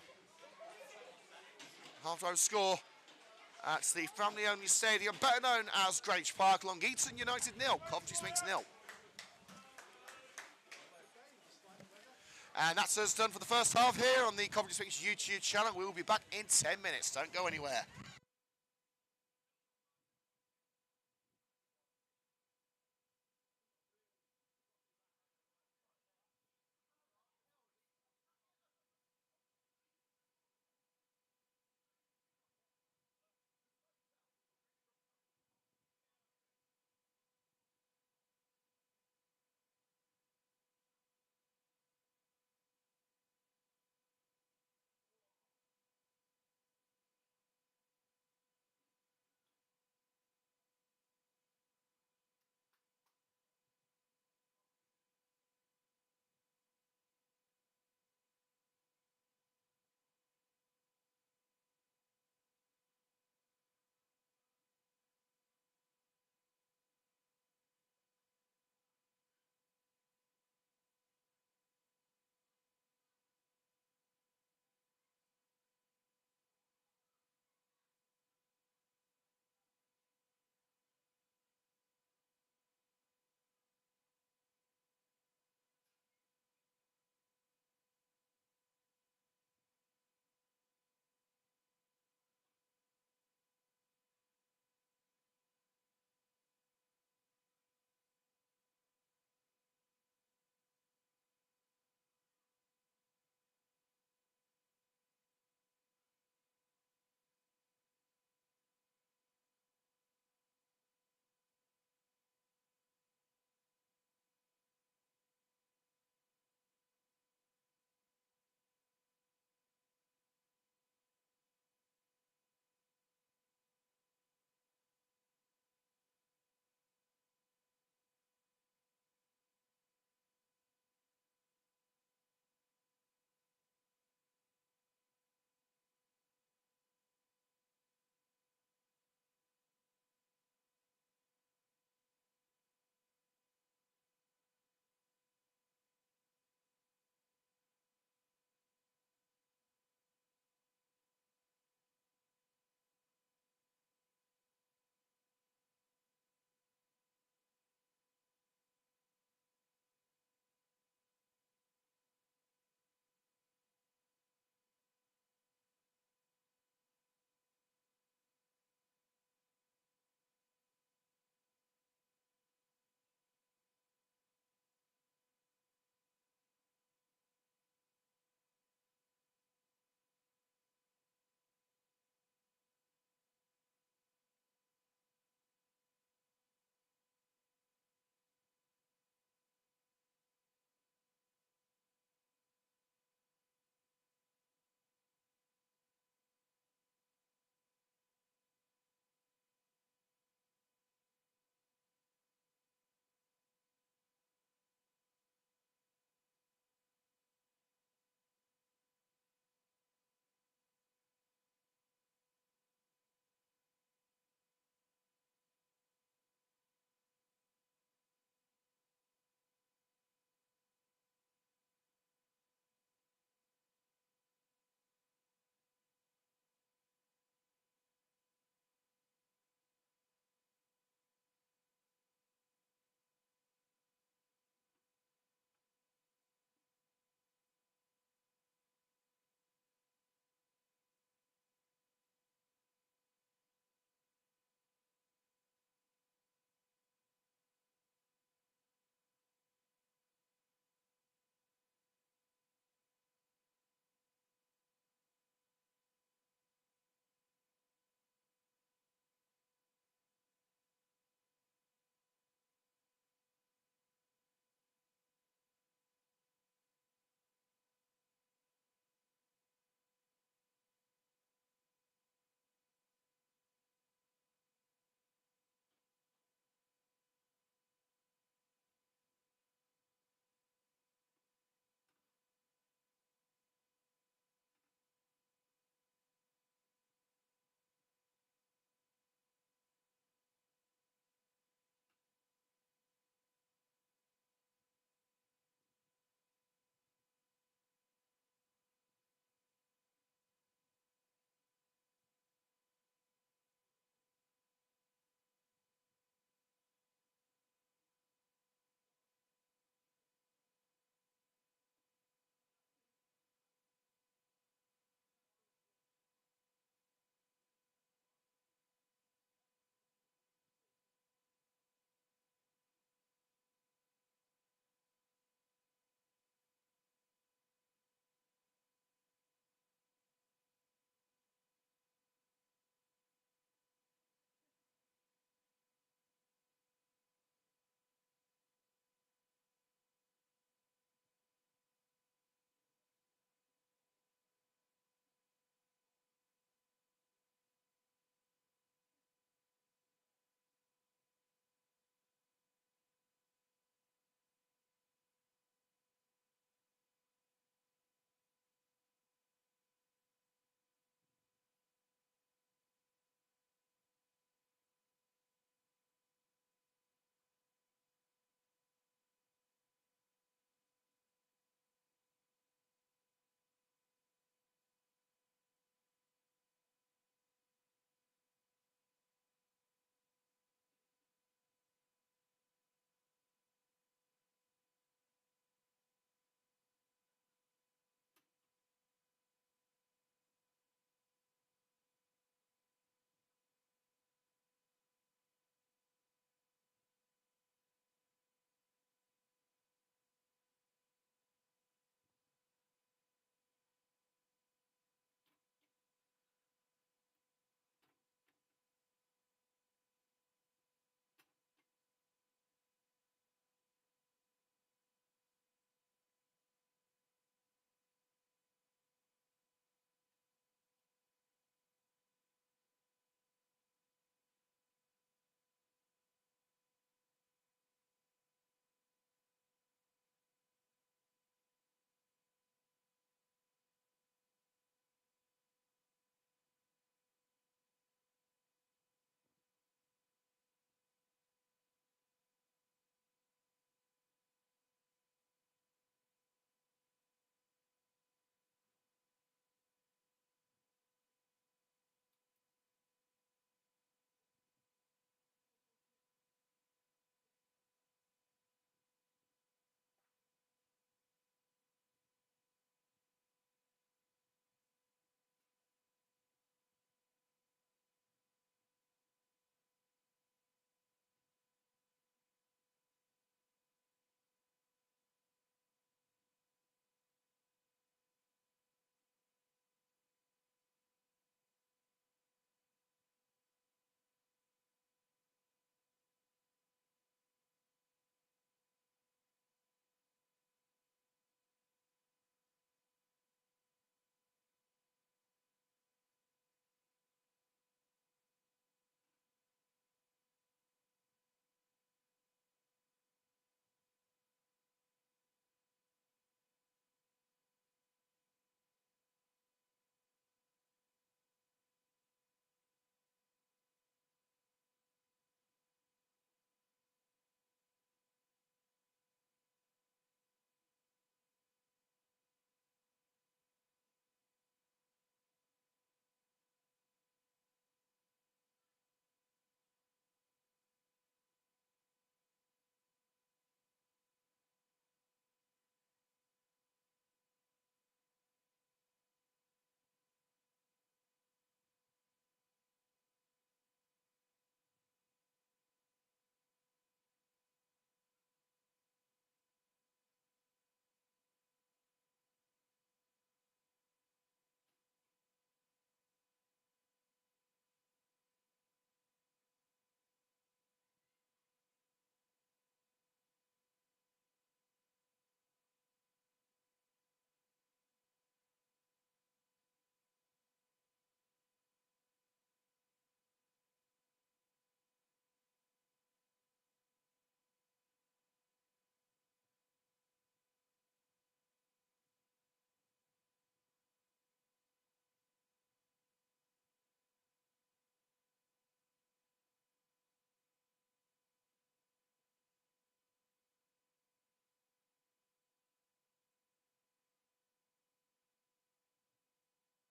Half-time score at the family-only stadium, better known as Grange Park. Long Eaton United 0, Coventry Sphinx 0. And that's us done for the first half here on the Coventry Sphinx YouTube channel. We will be back in 10 minutes. Don't go anywhere.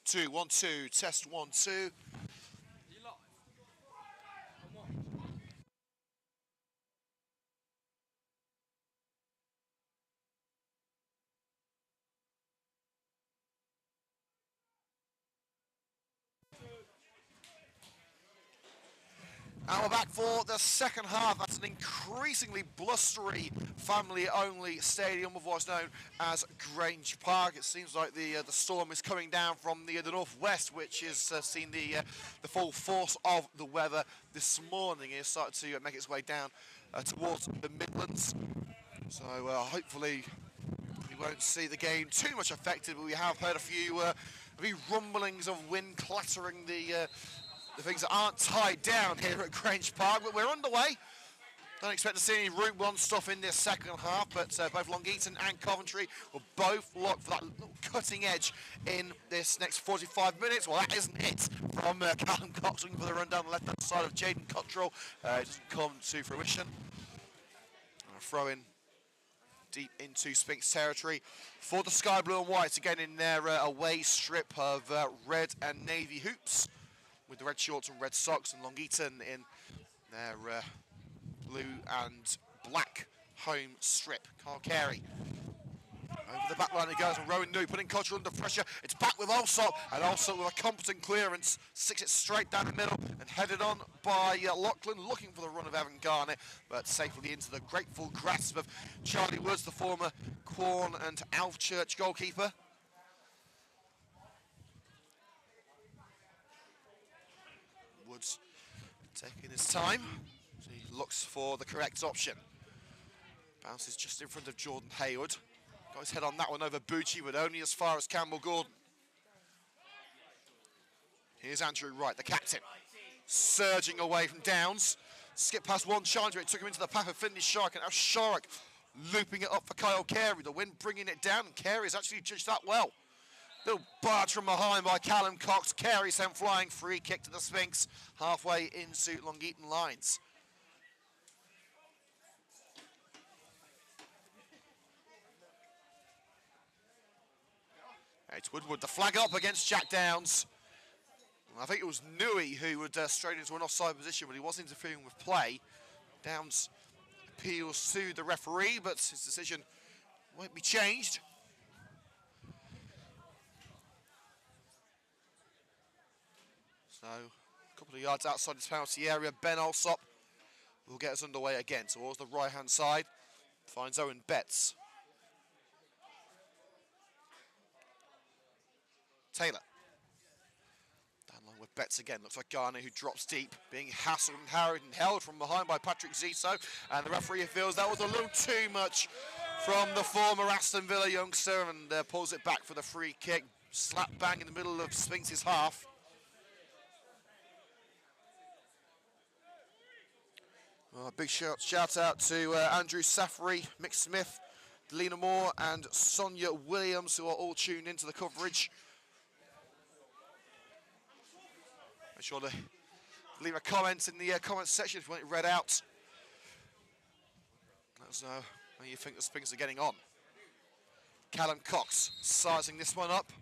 2, 1, 2, test 1, 2. And we're back for the second half. That's an increasingly blustery, family-only stadium, otherwise known as Grange Park. It seems like the storm is coming down from the northwest, which has seen the full force of the weather this morning. It's started to make its way down towards the Midlands. So hopefully we won't see the game too much affected, but we have heard a few rumblings of wind clattering the things that aren't tied down here at Grange Park, but we're underway. Don't expect to see any Route 1 stuff in this second half, but both Long Eaton and Coventry will both look for that little cutting edge in this next 45 minutes. Well, that isn't it from Callum Cox, looking for the run down the left-hand side of Jaden Cottrell. It doesn't come to fruition. Throw in deep into Sphinx territory for the Sky Blue and Whites, again in their away strip of red and navy hoops, with the red shorts and red socks, and Long Eaton in their blue and black home strip. Carl Carey over the back line it goes, and Rowan New putting Cottrell under pressure. It's back with Alsop, and Alsop with a competent clearance sticks it straight down the middle and headed on by Lachlan, looking for the run of Evan Garnett, but safely into the grateful grasp of Charlie Woods, the former Quorn and Alvechurch goalkeeper. Woods taking his time, so he looks for the correct option. Bounces just in front of Jordan Hayward. Got his head on that one over Bucci, but only as far as Campbell Gordon. Here's Andrew Wright, the captain, surging away from Downs. Skip past one challenger, it took him into the path of Finley Shark, and now Shark looping it up for Kyle Carey. The wind bringing it down, and Carey's actually judged that well. Little barge from behind by Callum Cox. Carey sent flying, free kick to the Sphinx, halfway into Long Eaton lines. It's Woodward, the flag up against Jack Downs. I think it was Newey who would straight into an offside position, but he was interfering with play. Downs appeals to the referee, but his decision won't be changed. So, a couple of yards outside his penalty area, Ben Alsop will get us underway again towards the right-hand side. Finds Owen Betts. Taylor. Down line with Betts again. Looks like Garner, who drops deep, being hassled and harried and held from behind by Patrick Zito. And the referee feels that was a little too much from the former Aston Villa youngster, and pulls it back for the free kick. Slap bang in the middle of Sphinx's half. Well, a big shout out to Andrew Saffery, Mick Smith, Delina Moore and Sonia Williams, who are all tuned into the coverage. Make sure to leave a comment in the comments section if you want it read out. Let us know how you think the Sphinx are getting on. Callum Cox sizing this one up.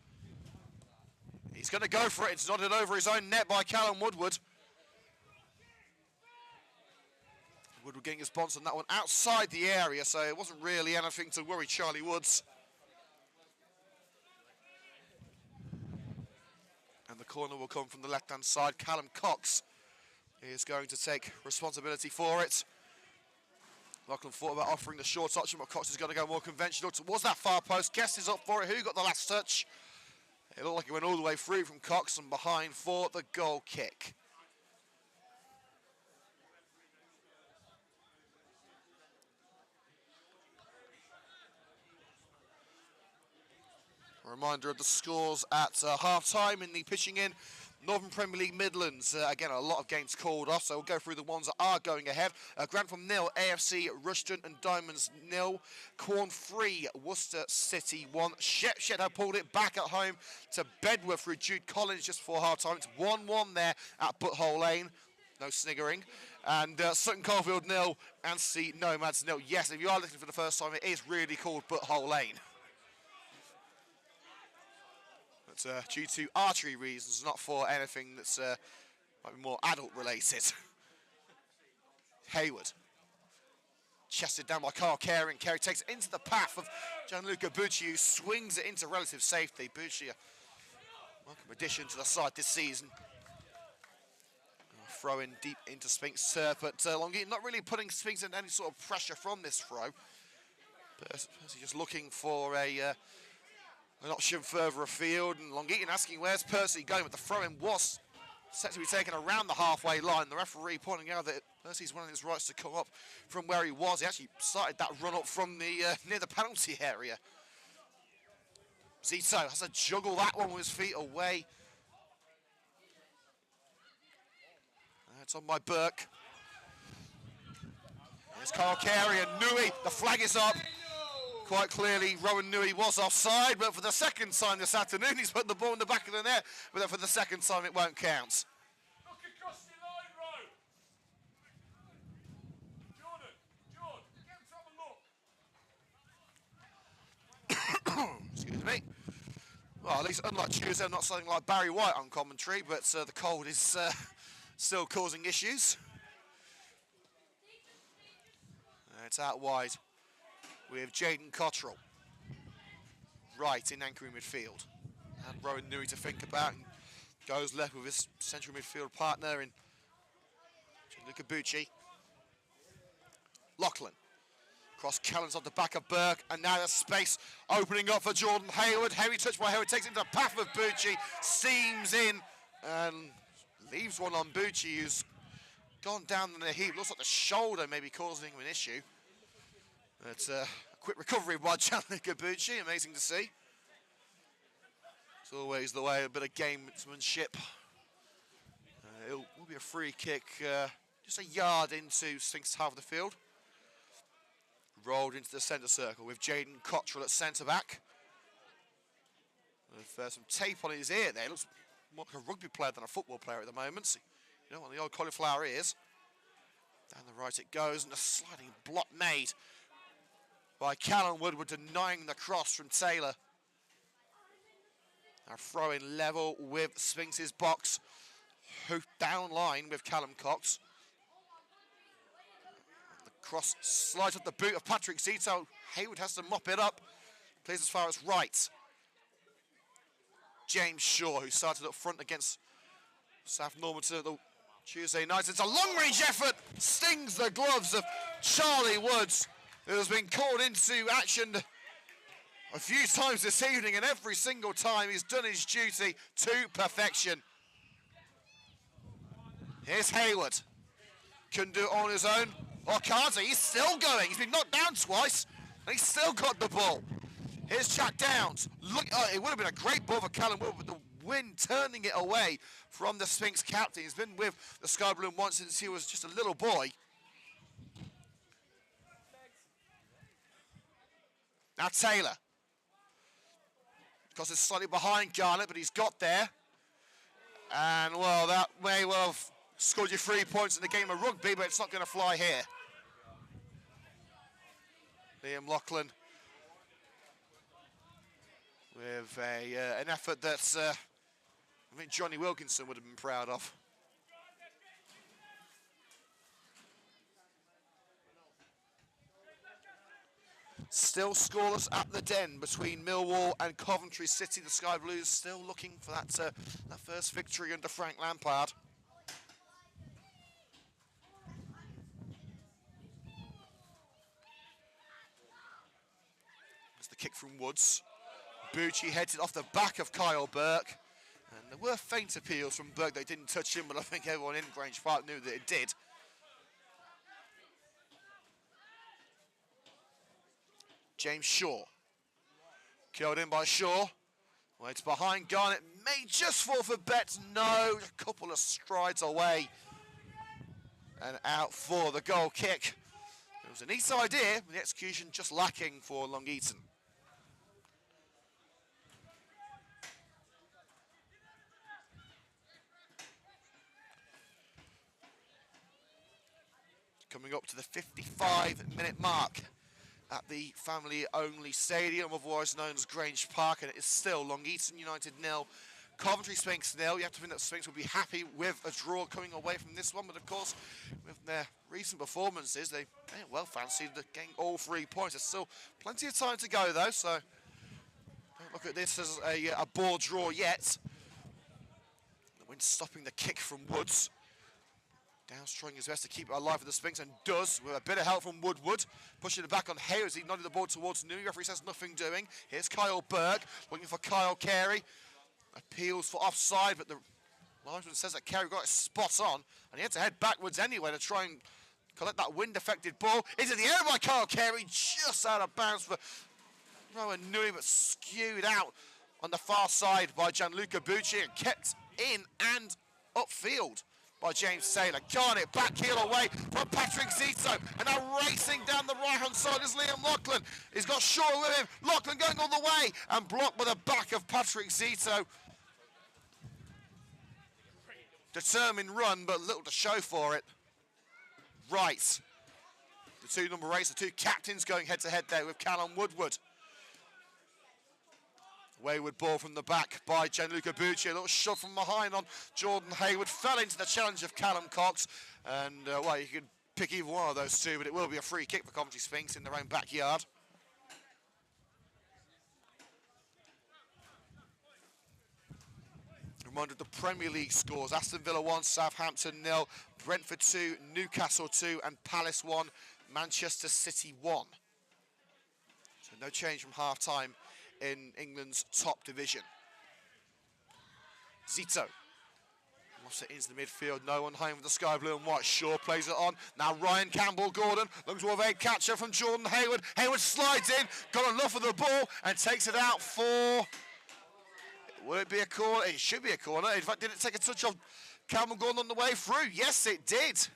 He's going to go for it. It's nodded over his own net by Callum Woodward. Woodward getting his bonds on that one outside the area, so it wasn't really anything to worry Charlie Woods. And the corner will come from the left-hand side. Callum Cox is going to take responsibility for it. Lachlan thought about offering the short option, but Cox is going to go more conventional towards that far post. Guest is up for it. Who got the last touch? It looked like it went all the way through from Cox and behind for the goal kick. A reminder of the scores at half-time in the pitching in. Northern Premier League Midlands, again, a lot of games called off, so we'll go through the ones that are going ahead. Grantham 0, AFC Rushton and Diamonds 0. Quorn 3, Worcester City 1. Shepshed have pulled it back at home to Bedworth through Jude Collins just before half-time. It's 1-1 there at Butthole Lane. No sniggering. And Sutton Coldfield 0, Anstey Nomads 0. Yes, if you are listening for the first time, it is really called Butthole Lane. But due to archery reasons, not for anything that's might be more adult related. Hayward. Chested down by Carl Carey, and Carey takes it into the path of Gianluca Bucci, who swings it into relative safety. Bucci, a welcome addition to the side this season. Throw in deep into Sphinx turf, but Long Eaton not really putting Sphinx in any sort of pressure from this throw. Percy just looking for an option further afield, and Long Eaton asking where's Percy going, but the throw-in was set to be taken around the halfway line. The referee pointing out that Percy's winning his rights to come up from where he was. He actually started that run up from the near the penalty area. Zito has to juggle that one with his feet away. It's on by Burke. There's Carl Carey and Nui. The flag is up. Quite clearly, Rowan Nui was offside, but for the second time this afternoon, he's put the ball in the back of the net. But then for the second time, it won't count.
Look across the line, Ro. Jordan, get him to have a look.
Excuse me. Well, at least unlike Tuesday, not something like Barry White on commentary, but the cold is still causing issues. It's out wide with Jaden Cottrell right in anchoring midfield. And Rowan Nui to think about, and goes left with his central midfield partner in Gianluca Bucci. Lachlan. Cross Callens off the back of Burke, and now there's space opening up for Jordan Hayward. Heavy touch by Hayward, takes it into the path of Bucci, steams in and leaves one on Bucci, who's gone down in the heap. Looks like the shoulder may be causing him an issue. It's a quick recovery by Gianluca Bucci, amazing to see. It's always the way, a bit of gamesmanship. It will be a free kick, just a yard into Sphinx half of the field. Rolled into the centre circle with Jaden Cottrell at centre back. With some tape on his ear there. Looks more like a rugby player than a football player at the moment. You know what the old cauliflower ears. Down the right it goes, and a sliding block made by Callum Woodward, denying the cross from Taylor. Now throwing level with Sphinx's box. Hoofed down line with Callum Cox. The cross slides off the boot of Patrick Zito. Hayward has to mop it up. Plays as far as right. James Shaw, who started up front against South Normanton at the Tuesday night. It's a long-range effort. Stings the gloves of Charlie Woods, who has been called into action a few times this evening, and every single time he's done his duty to perfection. Here's Hayward. Couldn't do it on his own. Or can't he? He's still going. He's been knocked down twice, and he's still got the ball. Here's Jack Downs. Look, it would have been a great ball for Callum Wood, but the wind turning it away from the Sphinx captain. He's been with the Sky Balloon once since he was just a little boy. Now Taylor. Because it's slightly behind Garnett, but he's got there. And, well, that may well have scored you 3 points in the game of rugby, but it's not going to fly here. Liam Lachlan with an effort that I think Johnny Wilkinson would have been proud of. Still scoreless at the Den between Millwall and Coventry City. The Sky Blues still looking for that first victory under Frank Lampard. There's the kick from Woods. Bucci heads it off the back of Kyle Burke. And there were faint appeals from Burke. They didn't touch him, but I think everyone in Grange Park knew that it did. James Shaw. Killed in by Shaw. Waits behind Garnett. May just fall for Betts. No, a couple of strides away. And out for the goal kick. It was a neat idea, but the execution just lacking for Long Eaton. Coming up to the 55-minute mark. at the family-only stadium, otherwise known as Grange Park, and it is still Long Eaton United 0, Coventry Sphinx 0. You have to think that Sphinx will be happy with a draw coming away from this one, but of course, with their recent performances, they well fancied getting all 3 points. There's still plenty of time to go, though, so don't look at this as a ball draw yet. The wind stopping the kick from Woods. Downs trying his best to keep it alive for the Sphinx, and does, with a bit of help from Woodward. Pushing it back on Hayward as he nodded the ball towards Newey. Referee says nothing doing. Here's Kyle Burke, looking for Kyle Carey. Appeals for offside, but the linesman says that Carey got it spot on, and he had to head backwards anyway to try and collect that wind-affected ball. Into the air by Kyle Carey, just out of bounds for Rowan Newey, but skewed out on the far side by Gianluca Bucci and kept in and upfield by James Taylor. Garnett back heel away from Patrick Zito, and now racing down the right-hand side is Liam Lachlan. He's got Shaw with him. Lachlan going all the way and blocked by the back of Patrick Zito. Determined run, but little to show for it. Right. The two number 8s, the two captains going head-to-head there with Callum Woodward. Wayward ball from the back by Gianluca Bucci. A little shove from behind on Jordan Hayward. Fell into the challenge of Callum Cox. And, well, you could pick either one of those two, but it will be a free kick for Coventry Sphinx in their own backyard. Reminder of the Premier League scores. Aston Villa 1, Southampton 0, Brentford 2, Newcastle 2, and Palace 1, Manchester City 1. So no change from half-time in England's top division. Zito lost it into the midfield. No one home with the sky blue and white. Shaw plays it on. Now Ryan Campbell-Gordon looks for a catcher from Jordan Hayward. Hayward slides in, got enough of the ball and takes it out for... Will it be a corner? It should be a corner. In fact, did it take a touch of Campbell-Gordon on the way through? Yes, it did.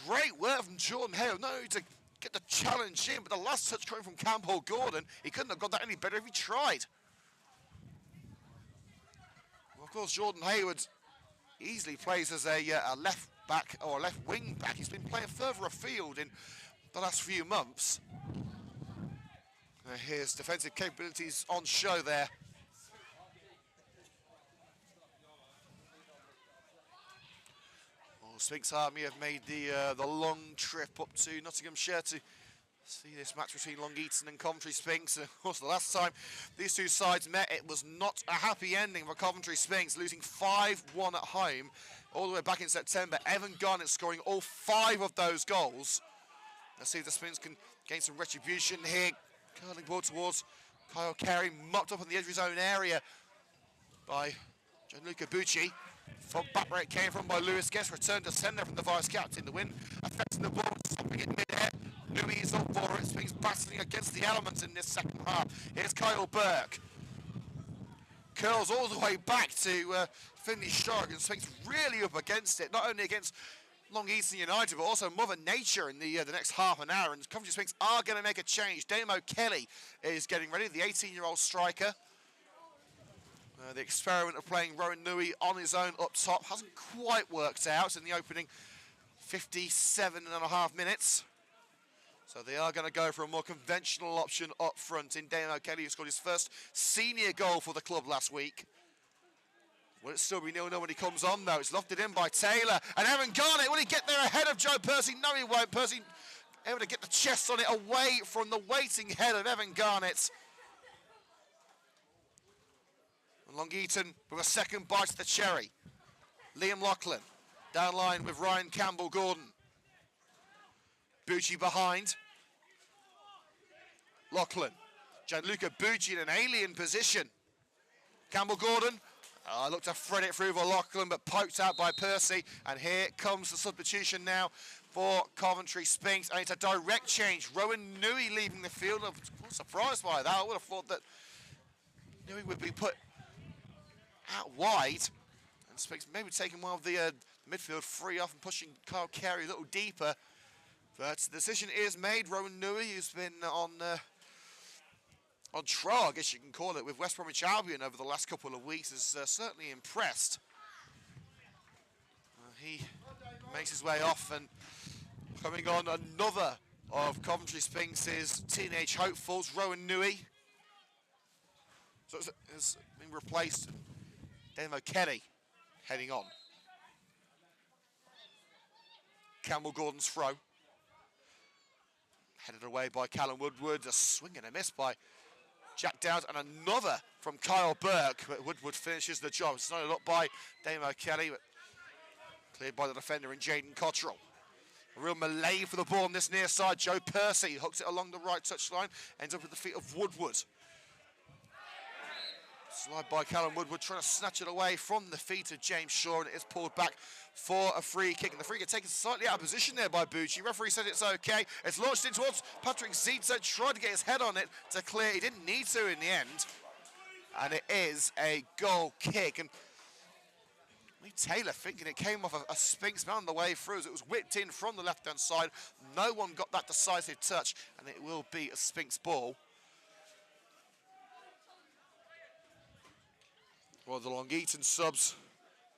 Great work from Jordan Hayward. No need to get the challenge in, but the last touch coming from Campbell-Gordon, he couldn't have got that any better if he tried. Well, of course, Jordan Hayward easily plays as a left back or a left wing back. He's been playing further afield in the last few months. His defensive capabilities on show there. Sphinx Army have made the long trip up to Nottinghamshire to see this match between Long Eaton and Coventry Sphinx. Of course, the last time these two sides met, it was not a happy ending for Coventry Sphinx, losing 5-1 at home all the way back in September. Evan Garnett scoring all 5 of those goals. Let's see if the Sphinx can gain some retribution here. Curling ball towards Kyle Carey, mopped up on the edge of his own area by Gianluca Bucci. From back where it came from by Lewis Guest, returned to sender from the vice-captain. The wind affecting the ball, stopping it mid-air. Newey is up for it. Sphinx battling against the elements in this second half. Here's Kyle Burke. Curls all the way back to finish strong, and Sphinx really up against it, not only against Long Eaton United, but also Mother Nature in the next half an hour. And Coventry Sphinx are going to make a change. Damo Kelly is getting ready, the 18-year-old striker. The experiment of playing Rowan Newey on his own up top hasn't quite worked out in the opening 57.5 minutes. So they are going to go for a more conventional option up front in Damo Kelly, who scored his first senior goal for the club last week. Will it still be 0-0 when he comes on, though? It's lofted in by Taylor. And Evan Garnett, will he get there ahead of Joe Percy? No, he won't. Percy able to get the chest on it away from the waiting head of Evan Garnett. Long Eaton with a second bite of the cherry. Liam Lachlan down line with Ryan Campbell-Gordon. Bucci behind. Lachlan. Gianluca Bucci in an alien position. Campbell-Gordon. Looked to thread it through for Lachlan, but poked out by Percy. And here comes the substitution now for Coventry Sphinx. And it's a direct change. Rowan Newey leaving the field. I'm surprised by that. I would have thought that Newey would be put out wide, and Sphinx maybe taking one of the midfield free off and pushing Kyle Carey a little deeper. But the decision is made. Rowan Newey, who's been on trial, I guess you can call it, with West Bromwich Albion over the last couple of weeks, has certainly impressed. He makes his way off, and coming on another of Coventry Sphinx's teenage hopefuls, Rowan Nui. So it's been replaced. Damo Kelly heading on. Campbell Gordon's throw. Headed away by Callum Woodward. A swing and a miss by Jack Downs, and another from Kyle Burke, but Woodward finishes the job. It's snuggled up by Damo Kelly, but cleared by the defender in Jaden Cottrell. A real melee for the ball on this near side. Joe Percy hooks it along the right touchline, ends up at the feet of Woodward. Slide by Callum Woodward, trying to snatch it away from the feet of James Shaw, and it is pulled back for a free kick. And the free kick taken slightly out of position there by Bucci. Referee said it's okay. It's launched in towards Patrick Zito, tried to get his head on it to clear. He didn't need to in the end. And it is a goal kick. And Taylor thinking it came off a Sphinx man on the way through as it was whipped in from the left-hand side. No one got that decisive touch, and it will be a Sphinx ball. Well, the Long Eaton subs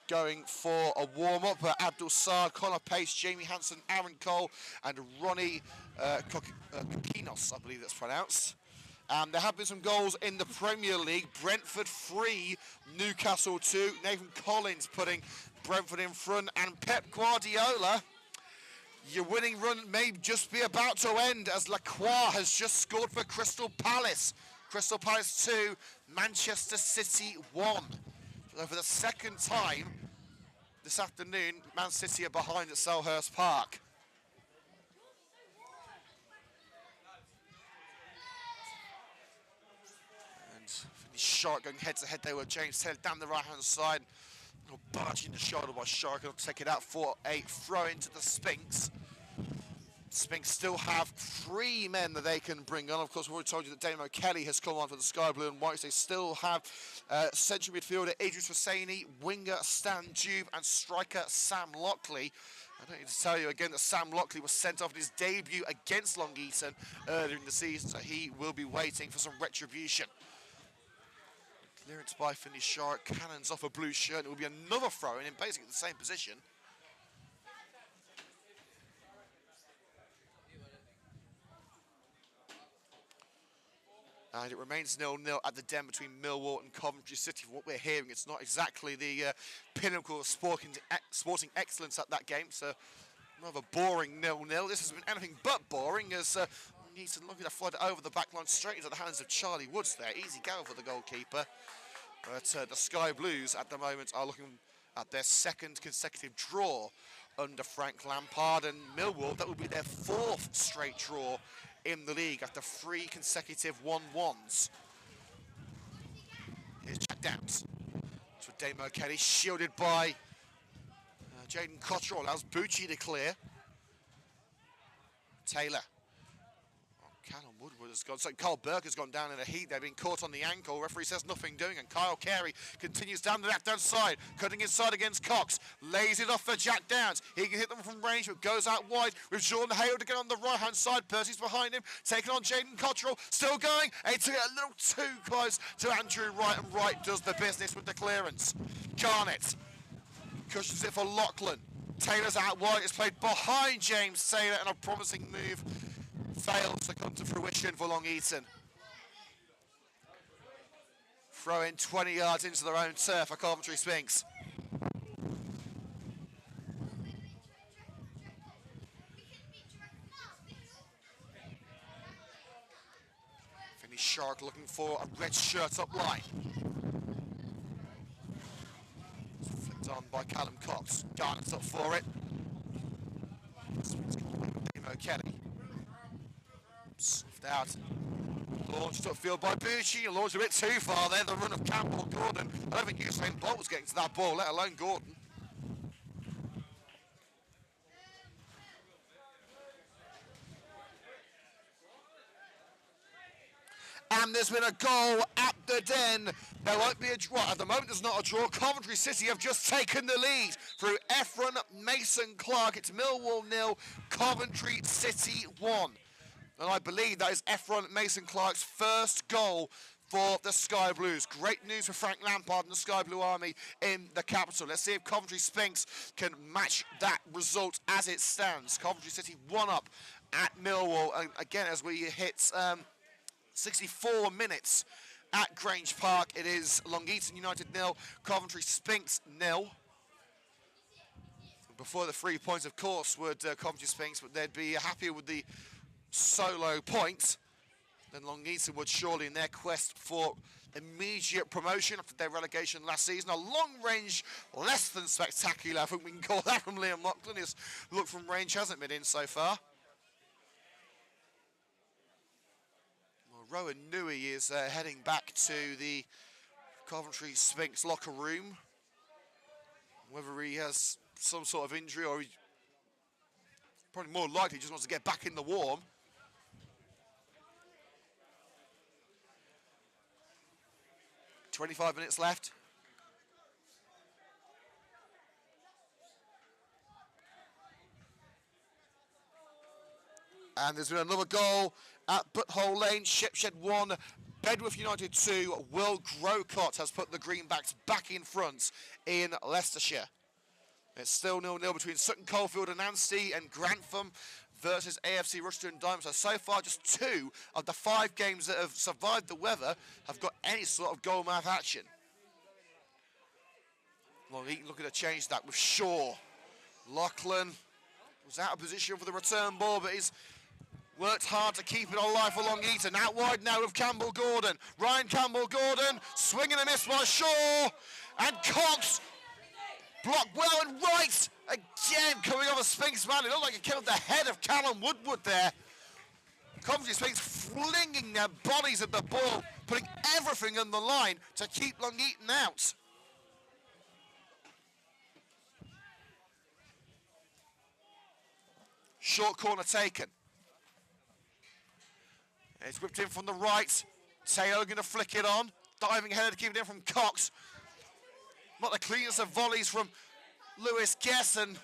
going for a warm-up. Abdul Saad, Connor Pace, Jamie Hansen, Aaron Cole, and Ronnie Kokinos, I believe that's pronounced. There have been some goals in the Premier League. Brentford 3, Newcastle 2. Nathan Collins putting Brentford in front. And Pep Guardiola, your winning run may just be about to end as Lacroix has just scored for Crystal Palace. Crystal Palace 2, Manchester City 1. So for the second time this afternoon, Man City are behind at Selhurst Park. And Shark going head-to-head there with James Taylor down the right-hand side. Barging the shoulder by Shark, and will take it out for a throw into the Sphinx. Sphinx still have 3 men that they can bring on. Of course, we've already told you that Damo Kelly has come on for the Sky Blue and Whites. They still have central midfielder Idris Hosseini, winger Stan Dube, and striker Sam Lockley. I don't need to tell you again that Sam Lockley was sent off in his debut against Long Eaton earlier in the season, so he will be waiting for some retribution. Clearance by Finney Shark, cannons off a blue shirt. It will be another throw in basically the same position. And it remains 0-0 at the den between Millwall and Coventry City. From what we're hearing, it's not exactly the pinnacle of sporting excellence at that game. So, another boring 0-0. This has been anything but boring as Neeson looking to flood it over the back line straight into the hands of Charlie Woods there. Easy go for the goalkeeper. But the Sky Blues at the moment are looking at their second consecutive draw under Frank Lampard, and Millwall, that will be their 4th straight draw in the league after 3 consecutive 1-1s. Here's Jack Downs. It's with Damo Kelly, shielded by Jaden Cottrell. Allows Bucci to clear. Taylor. Callum Woodward has gone. So Carl Burke has gone down in a heat. They've been caught on the ankle. Referee says nothing doing. And Kyle Carey continues down the left-hand side, cutting inside against Cox. Lays it off for Jack Downs. He can hit them from range, but goes out wide with Jordan Hale to get on the right-hand side. Percy's behind him, taking on Jaden Cottrell. Still going. It's a little too close to Andrew Wright, and Wright does the business with the clearance. Garnett cushions it for Lachlan. Taylor's out wide. It's played behind James Taylor, and a promising move fails to come to fruition for Long Eaton. Throw in 20 yards into their own turf for Coventry Sphinx. Finney Shark looking for a red shirt up line. Flicked on by Callum Cox. Garnett's up for it. Damo Kelly. Snuffed out. Launched upfield by Bucci. Launched a bit too far there. The run of Campbell Gordon. I don't think Usain Bolt was getting to that ball, let alone Gordon. And there's been a goal at the den. There won't be a draw. At the moment, there's not a draw. Coventry City have just taken the lead through Efron Mason-Clark. It's Millwall 0, Coventry City 1. And I believe that is Efron Mason-Clark's first goal for the Sky Blues. Great news for Frank Lampard and the Sky Blue Army in the capital. Let's see if Coventry Sphinx can match that result as it stands. Coventry City 1 up at Millwall again, as we hit 64 minutes at Grange Park, it is Long Eaton United 0, Coventry Sphinx 0. Before the 3 points, of course, would Coventry Sphinx, but they'd be happier with the solo points. Then Long Eaton would surely, in their quest for immediate promotion after their relegation last season. A long range, less than spectacular, I think we can call that, from Liam Lachlan. His look from range hasn't been in so far. Well, Rowan Nui is heading back to the Coventry Sphinx locker room. Whether he has some sort of injury or he probably more likely just wants to get back in the warm. "25 minutes left. And there's been another goal at Butthole Lane. Shipshed 1, Bedworth United 2. Will Grocott has put the Greenbacks back in front in Leicestershire. It's still 0-0 between Sutton Coldfield and Anstey, and Grantham versus AFC Rushden and Diamond. So far, just 2 of the 5 games that have survived the weather have got any sort of goal mouth action. Long Eaton looking to change that with Shaw. Lachlan was out of position for the return ball, but he's worked hard to keep it alive for Long Eaton. Out wide now with Campbell Gordon. Ryan Campbell Gordon swinging a miss by Shaw. And Cox blocked well and right. Again, coming off a Sphinx man. It looked like it killed the head of Callum Woodward there. Coventry Sphinx flinging their bodies at the ball, putting everything on the line to keep Long Eaton out. Short corner taken. It's whipped in from the right. Taylor going to flick it on. Diving header to keep it in from Cox. Not the cleanest of volleys from Lewis Guess, and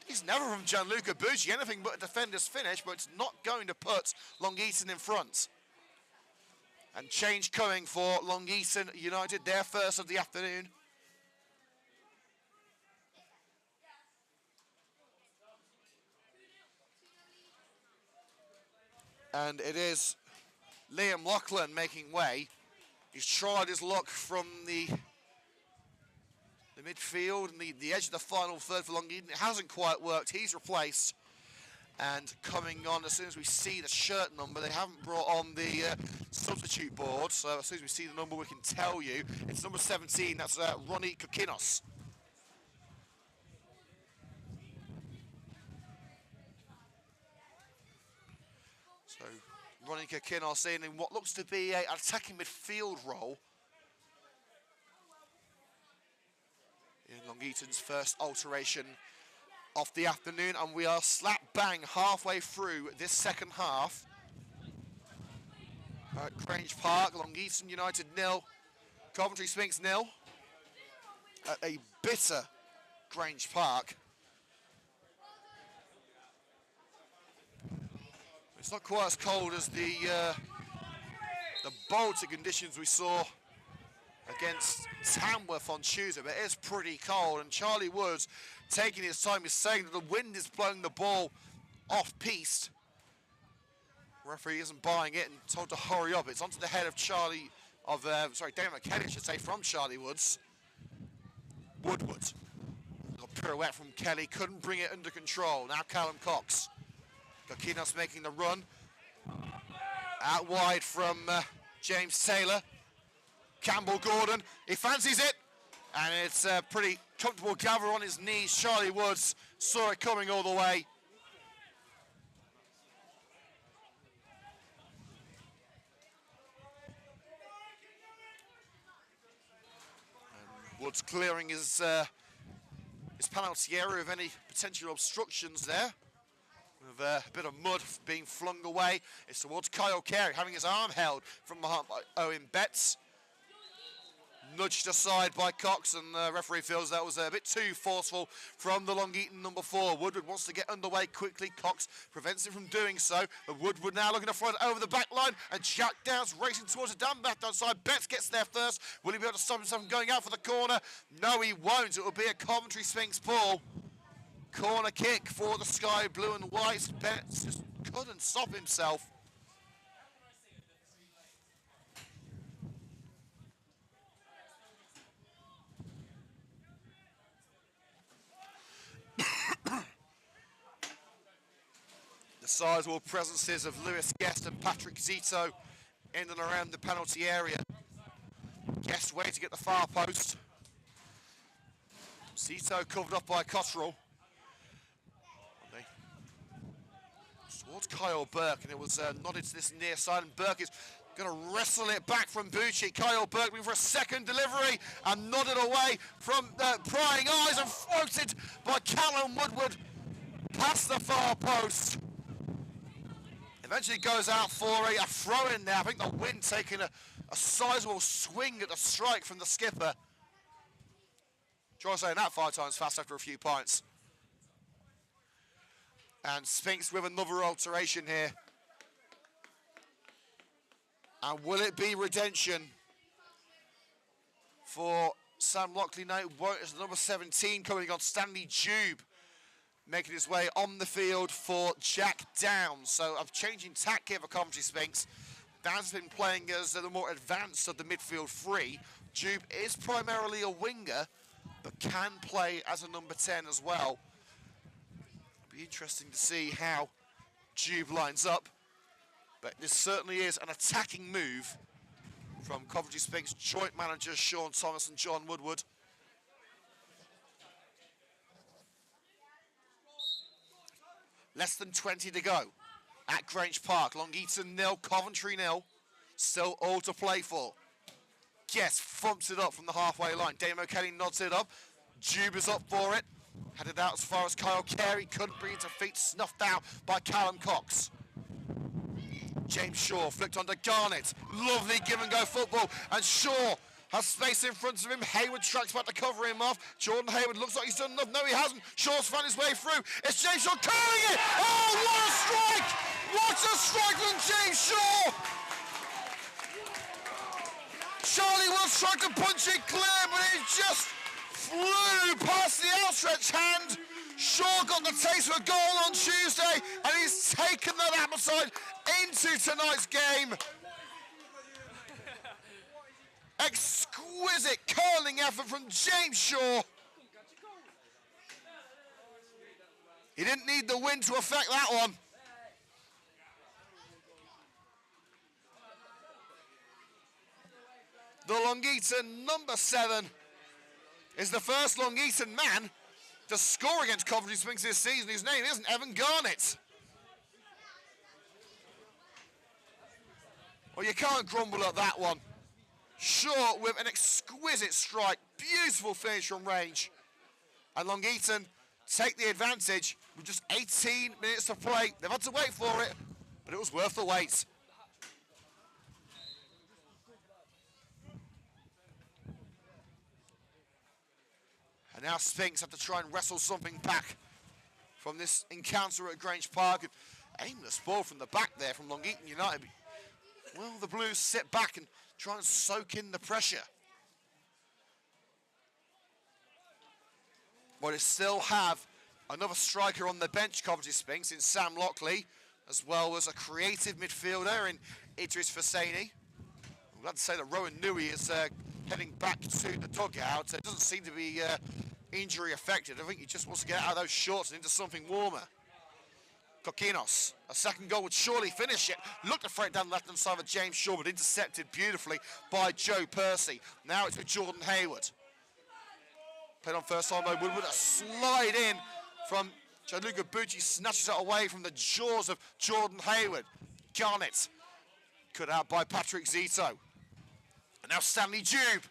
he's never from Gianluca Bucci. Anything but a defender's finish, but it's not going to put Long Eaton in front. And change coming for Long Eaton United, their first of the afternoon. And it is Liam Lachlan making way. He's tried his luck from the midfield and the edge of the final third for Long Eaton. It hasn't quite worked. He's replaced. And coming on, as soon as we see the shirt number, they haven't brought on the substitute board. So as soon as we see the number, we can tell you. It's number 17. That's Ronnie Kokinos. So Ronnie Kokinos in what looks to be an attacking midfield role. In Long Eaton's first alteration of the afternoon, and we are slap bang halfway through this second half. At Grange Park, Long Eaton United 0, Coventry Sphinx 0. At a bitter Grange Park. It's not quite as cold as the Baltic conditions we saw against Tamworth on Tuesday, but it is pretty cold, and Charlie Woods, taking his time, is saying that the wind is blowing the ball off-piste. Referee isn't buying it and told to hurry up. It's onto the head of David McKenny, I should say, from Charlie Woods. Woodward. Got a pirouette from Kelly, couldn't bring it under control. Now Callum Cox. Kokinos making the run. Out wide from James Taylor. Campbell Gordon, he fancies it, and it's a pretty comfortable gather on his knees. Charlie Woods saw it coming all the way. And Woods clearing his penalty area of any potential obstructions there. With a bit of mud being flung away. It's towards Kyle Carey, having his arm held from behind by Owen Betts. Nudged aside by Cox, and the referee feels that was a bit too forceful from the Long Eaton number 4. Woodward wants to get underway quickly. Cox prevents him from doing so. But Woodward now looking to throw it over the back line, and Jack Downs racing towards the damn back outside. Betts gets there first. Will he be able to stop himself from going out for the corner? No, he won't. It will be a Coventry Sphinx ball. Corner kick for the Sky Blue and White. Betts just couldn't stop himself. The sizable presences of Lewis Guest and Patrick Zito in and around the penalty area. Guest way to get the far post. Zito covered up by Cottrell. Towards Kyle Burke, and it was nodded to this near side, and Burke is going to wrestle it back from Bucci. Kyle Burke looking for a second delivery and nodded away from prying eyes and floated by Callum Woodward past the far post. Eventually goes out for a throw-in there. I think the wind taking a sizable swing at the strike from the skipper. Try saying that 5 times fast after a few pints. And Sphinx with another alteration here. And will it be redemption for Sam Lockley? No, it won't. It's number 17 coming on, Stanley Jube, making his way on the field for Jack Downs. So I'm changing tack here for Coventry Sphinx. Downs has been playing as the more advanced of the midfield three. Jube is primarily a winger, but can play as a number 10 as well. Be interesting to see how Jube lines up, but this certainly is an attacking move from Coventry Sphinx joint managers Sean Thomas and John Woodward. Less than 20 to go at Grange Park. Long Eaton 0, Coventry 0. Still all to play for. Guess thumps it up from the halfway line. Damo Kelly nods it up. Jube is up for it. Headed out as far as Kyle Carey, couldn't bring it to feet, snuffed out by Callum Cox. James Shaw flicked onto Garnett. Lovely give and go football, and Shaw has space in front of him. Hayward tracks back to cover him off. Jordan Hayward looks like he's done enough. No, he hasn't. Shaw's found his way through. It's James Shaw curling it. Oh, what a strike! What a strike from James Shaw! Charlie was trying to punch it clear, but it just flew past the outstretched hand. Shaw got the taste for a goal on Tuesday, and he's taken that appetite into tonight's game. Exquisite curling effort from James Shaw. He didn't need the wind to affect that one. The Long Eaton number 7 is the first Long Eaton man to score against Coventry Sphinx this season. His name isn't Evan Garnett. Well, you can't grumble at that one. Shaw with an exquisite strike. Beautiful finish from range. And Long Eaton take the advantage with just 18 minutes to play. They've had to wait for it, but it was worth the wait. And now Sphinx have to try and wrestle something back from this encounter at Grange Park. Aimless ball from the back there from Long Eaton United. Well, the Blues sit back and try and soak in the pressure. But they still have another striker on the bench, Coventry Sphinx, in Sam Lockley, as well as a creative midfielder in Idris Fassani. I'm glad to say that Rowan Newey is heading back to the dugout. It doesn't seem to be injury affected. I think he just wants to get out of those shorts and into something warmer. Kokinos, a second goal would surely finish it. Looked to throw it down the left-hand side of James Shaw, but intercepted beautifully by Joe Percy. Now it's with Jordan Hayward. Played on first time by Woodward. A slide in from Gianluca Bucci, snatches it away from the jaws of Jordan Hayward. Garnett cut out by Patrick Zito. And now Stanley Jube.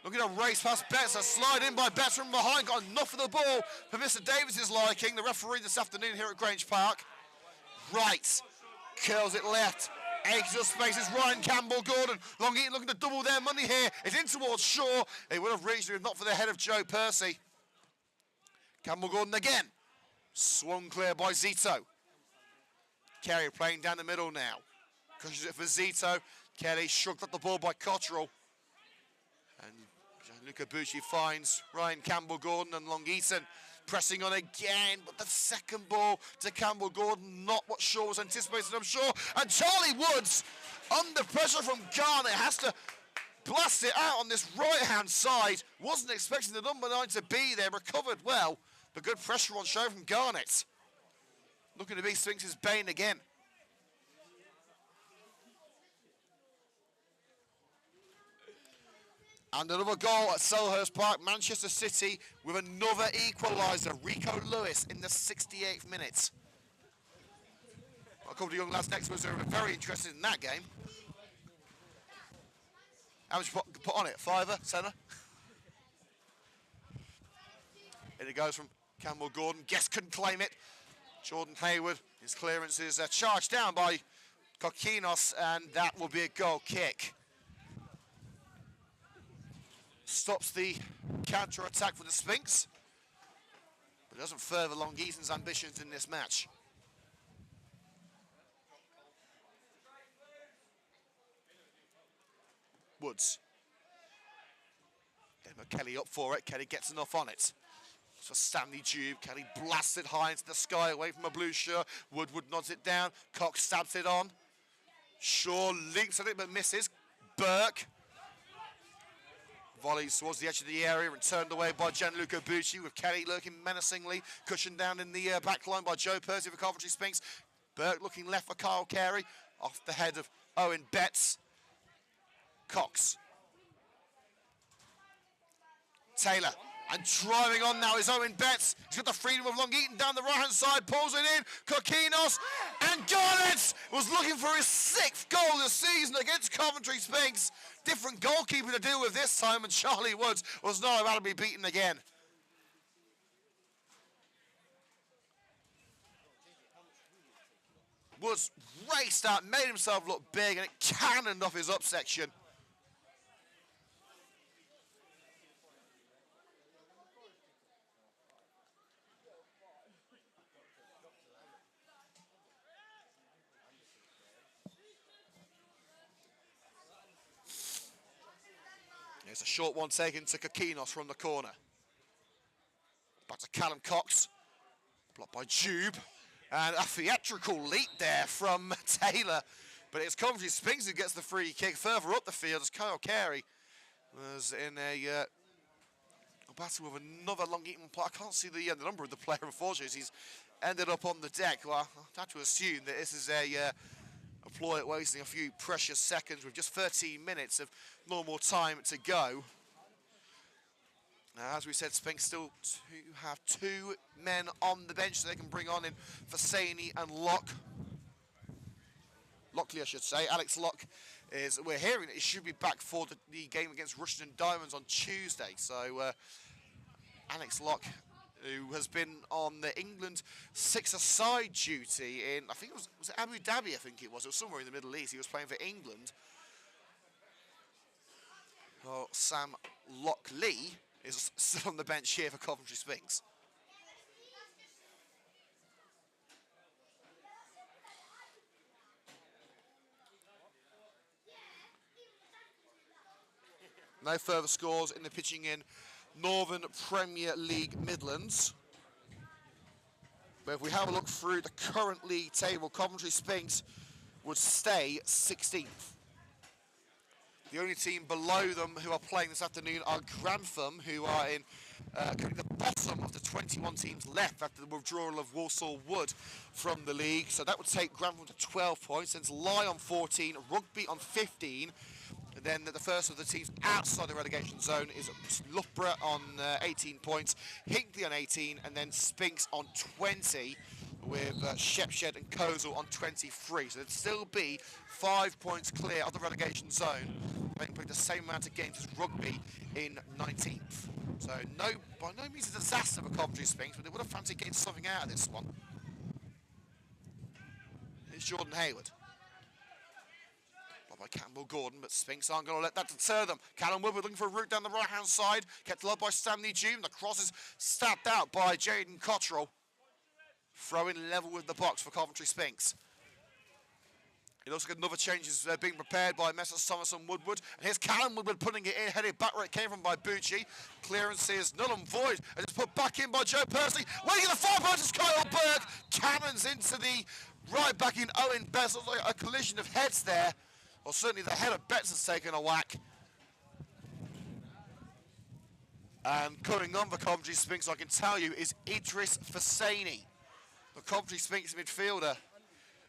Looking to race past Betts, a slide in by Betts from behind, got enough of the ball for Mr. Davis's liking, the referee this afternoon here at Grange Park. Right, curls it left, edges of spaces, Ryan Campbell-Gordon. Long Eaton looking to double their money here. It's in towards Shaw. They would have reached it if not for the head of Joe Percy. Campbell-Gordon again, swung clear by Zito. Kerry playing down the middle now. Cushions it for Zito. Kelly shrugged up the ball by Cottrell. And Gianluca Bucci finds Ryan Campbell-Gordon, and Long Eaton Pressing on again, but the second ball to Campbell Gordon, not what Shaw was anticipating, I'm sure. And Charlie Woods, under pressure from Garnett, has to blast it out on this right-hand side. Wasn't expecting the number 9 to be there, recovered well, but good pressure on show from Garnett. Looking to be Sphinx's bane again. And another goal at Selhurst Park, Manchester City with another equaliser, Rico Lewis in the 68th minute. A couple of young lads next to us are very interested in that game. How much you put on it? Fiver, centre? In it goes from Campbell Gordon. Guest couldn't claim it. Jordan Hayward, his clearance is charged down by Kokinos, and that will be a goal kick. Stops the counter-attack for the Sphinx, but doesn't further Long Eaton's ambitions in this match. Woods. Emma Kelly up for it. Kelly gets enough on it. So Stanley Dube. Kelly blasts it high into the sky away from a blue shirt. Woodward nods it down. Cox stabs it on. Shaw links at it but misses. Burke. Volleys towards the edge of the area and turned away by Gianluca Bucci, with Kelly lurking menacingly, cushioned down in the back line by Joe Percy for Coventry Sphinx. Burke looking left for Kyle Carey, off the head of Owen Betts. Cox. Taylor. And driving on now is Owen Betts. He's got the freedom of Long Eaton down the right-hand side, pulls it in. Kokinos and Garnett was looking for his 6th goal this season against Coventry Sphinx. Different goalkeeper to deal with this time, and Charlie Woods was not about to be beaten again. Woods raced out, made himself look big, and it cannoned off his up section. It's a short one taken to Kokinos from the corner. Back to Callum Cox. Blocked by Dube. And a theatrical leap there from Taylor. But it's Coventry Sphinx who gets the free kick further up the field as Kyle Carey was in a battle with another Long Eaton player. I can't see the number of the player, unfortunately. He's ended up on the deck. Well, I have to assume that this is a ploy at wasting a few precious seconds with just 13 minutes of normal time to go. Now, as we said, Sphinx still have 2 men on the bench so they can bring on in Fasani and Lockley, I should say. Alex Locke we're hearing that he should be back for the game against Rushden Diamonds on Tuesday. So Alex Locke, who has been on the England 6-a-side duty in, I think it was Abu Dhabi, I think it was somewhere in the Middle East. He was playing for England. Well, Sam Lockley is still on the bench here for Coventry Sphinx. No further scores in the pitching in Northern Premier League Midlands. But if we have a look through the current league table, Coventry Sphinx would stay 16th. The only team below them who are playing this afternoon are Grantham, who are in the bottom of the 21 teams left after the withdrawal of Walsall Wood from the league. So that would take Grantham to 12 points, then Lye on 14, Rugby on 15. And then the first of the teams outside the relegation zone is Loughborough on 18 points, Hinckley on 18, and then Sphinx on 20, with Shepshed and Kozel on 23. So it'd still be 5 points clear of the relegation zone, playing the same amount of games as Rugby in 19th. So by no means a disaster for Coventry Sphinx, but they would have fancied getting something out of this one. It's Jordan Hayward. By Campbell Gordon, but Sphinx aren't going to let that deter them. Callum Woodward looking for a route down the right-hand side, kept love by Stanley Dune. The cross is stabbed out by Jaden Cottrell. Throwing level with the box for Coventry Sphinx. It looks like another change is being prepared by Messrs Thomas and Woodward. And here's Callum Woodward putting it in, headed back where it came from by Bucci. Clearance is null and void, and it's put back in by Joe Percy. Waiting at the far post is Kyle Berg. Cannons into the right back in Owen Betts. Looks like a collision of heads there. Or certainly the head of Betts has taken a whack. And coming on for Coventry Sphinx, I can tell you, is Idris Fasani, the Coventry Sphinx midfielder,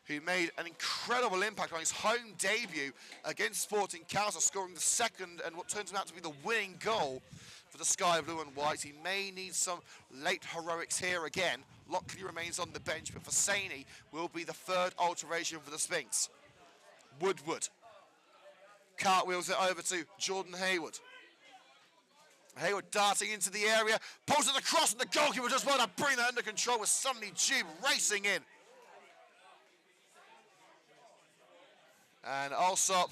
who made an incredible impact on his home debut against Sporting Kansas, scoring the second and what turns out to be the winning goal for the Sky Blue and White. He may need some late heroics here again. Lockley remains on the bench, but Fasani will be the third alteration for the Sphinx. Woodward cartwheels it over to Jordan Hayward. Hayward darting into the area, pulls it across, and the goalkeeper just wanted to bring that under control with Sunny Tube racing in. And Alsop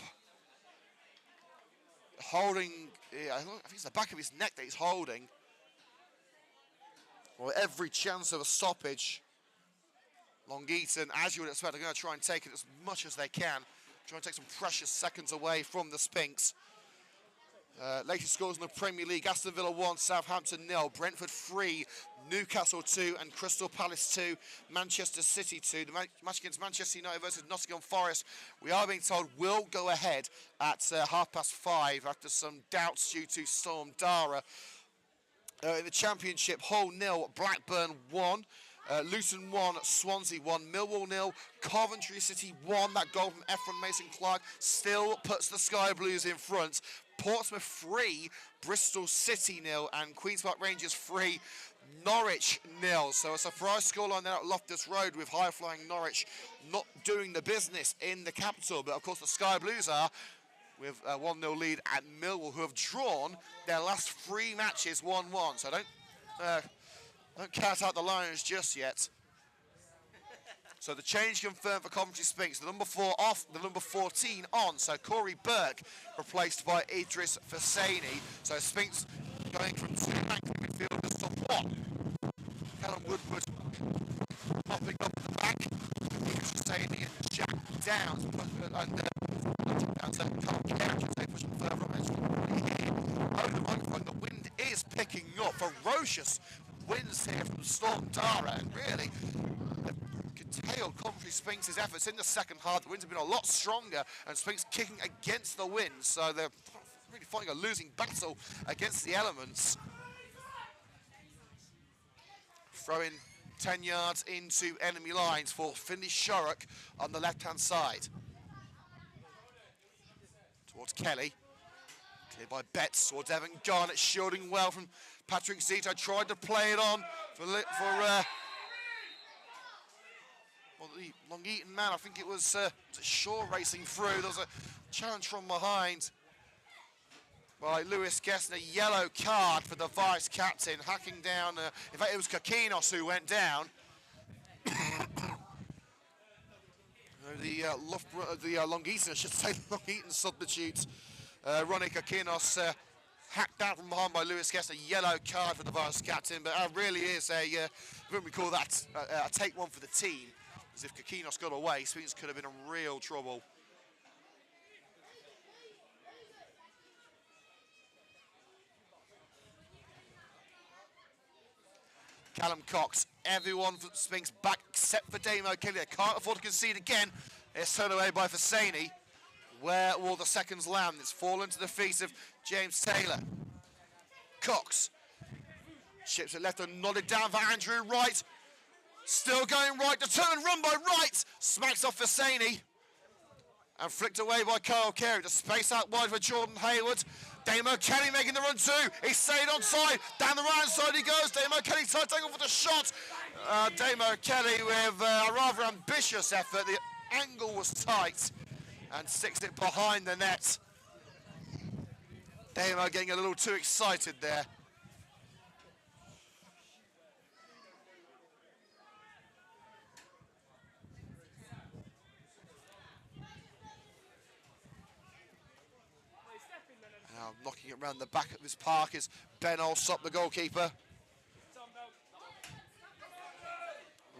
holding, I think it's the back of his neck that he's holding. Well, every chance of a stoppage. Long Eaton, as you would expect, are going to try and take it as much as they can. Try and take some precious seconds away from the Sphinx. Latest scores in the Premier League: Aston Villa 1, Southampton 0, Brentford 3, Newcastle 2 and Crystal Palace 2, Manchester City 2. The match against Manchester United versus Nottingham Forest, we are being told, will go ahead at 5:30 after some doubts due to Storm Dara. In the Championship, Hull 0, Blackburn 1. Luton 1, Swansea 1, Millwall 0, Coventry City 1. That goal from Ephron Mason-Clark still puts the Sky Blues in front. Portsmouth 3, Bristol City 0, and Queen's Park Rangers 3, Norwich 0. So a surprise scoreline there at Loftus Road, with high-flying Norwich not doing the business in the capital. But of course the Sky Blues are, with a 1-0 lead at Millwall, who have drawn their last 3 matches 1-1. So don't count out the Lions just yet. So the change confirmed for Coventry Sphinx. The number 4 off, the number 14 on. So Corey Burke replaced by Idris Fasani. So Sphinx going from 2 ranking midfielders to 1. Callum Woodward popping up at the back. Idris Fasani and Jack Downs. And Carl Carriage as they push him further up. Over the microphone, the wind is picking up. Ferocious winds here from Storm Dara, and really curtailed Coventry Sphinx's efforts in the second half. The winds have been a lot stronger, and Sphinx kicking against the wind, so they're really fighting a losing battle against the elements. Throwing 10 yards into enemy lines for Finley Shurrock on the left-hand side. Towards Kelly. Cleared by Betts towards Evan Garnett, shielding well from Patrick Zito. Tried to play it on for the Long Eaton man. I think it was Shaw racing through. There was a challenge from behind by Lewis Guest, a yellow card for the vice captain, hacking down. In fact, it was Kakinos who went down. The Long Eaton, I should say, Long Eaton substitute, Ronnie Kakinos, hacked down from behind by Lewis Guest, a yellow card for the vice captain. But it really is wouldn't we call that a take one for the team? As if Kakinos got away, Sphinx could have been in real trouble. Callum Cox, everyone for Sphinx back except for Damo Kelly. They can't afford to concede again. It's turned away by Fasani. Where will the seconds land? It's fallen to the feet of James Taylor. Cox chips it left and nodded down for Andrew Wright. Still going right, determined run by Wright. Smacks off Fasani and flicked away by Kyle Carey. The space out wide for Jordan Hayward. Damo Kelly making the run too. He stayed on side. Down the right side he goes. Damo Kelly tight angle for the shot. Damo Kelly with a rather ambitious effort. The angle was tight and sticks it behind the net. Damo getting a little too excited there. Now knocking it around the back of his park is Ben Alsop, the goalkeeper.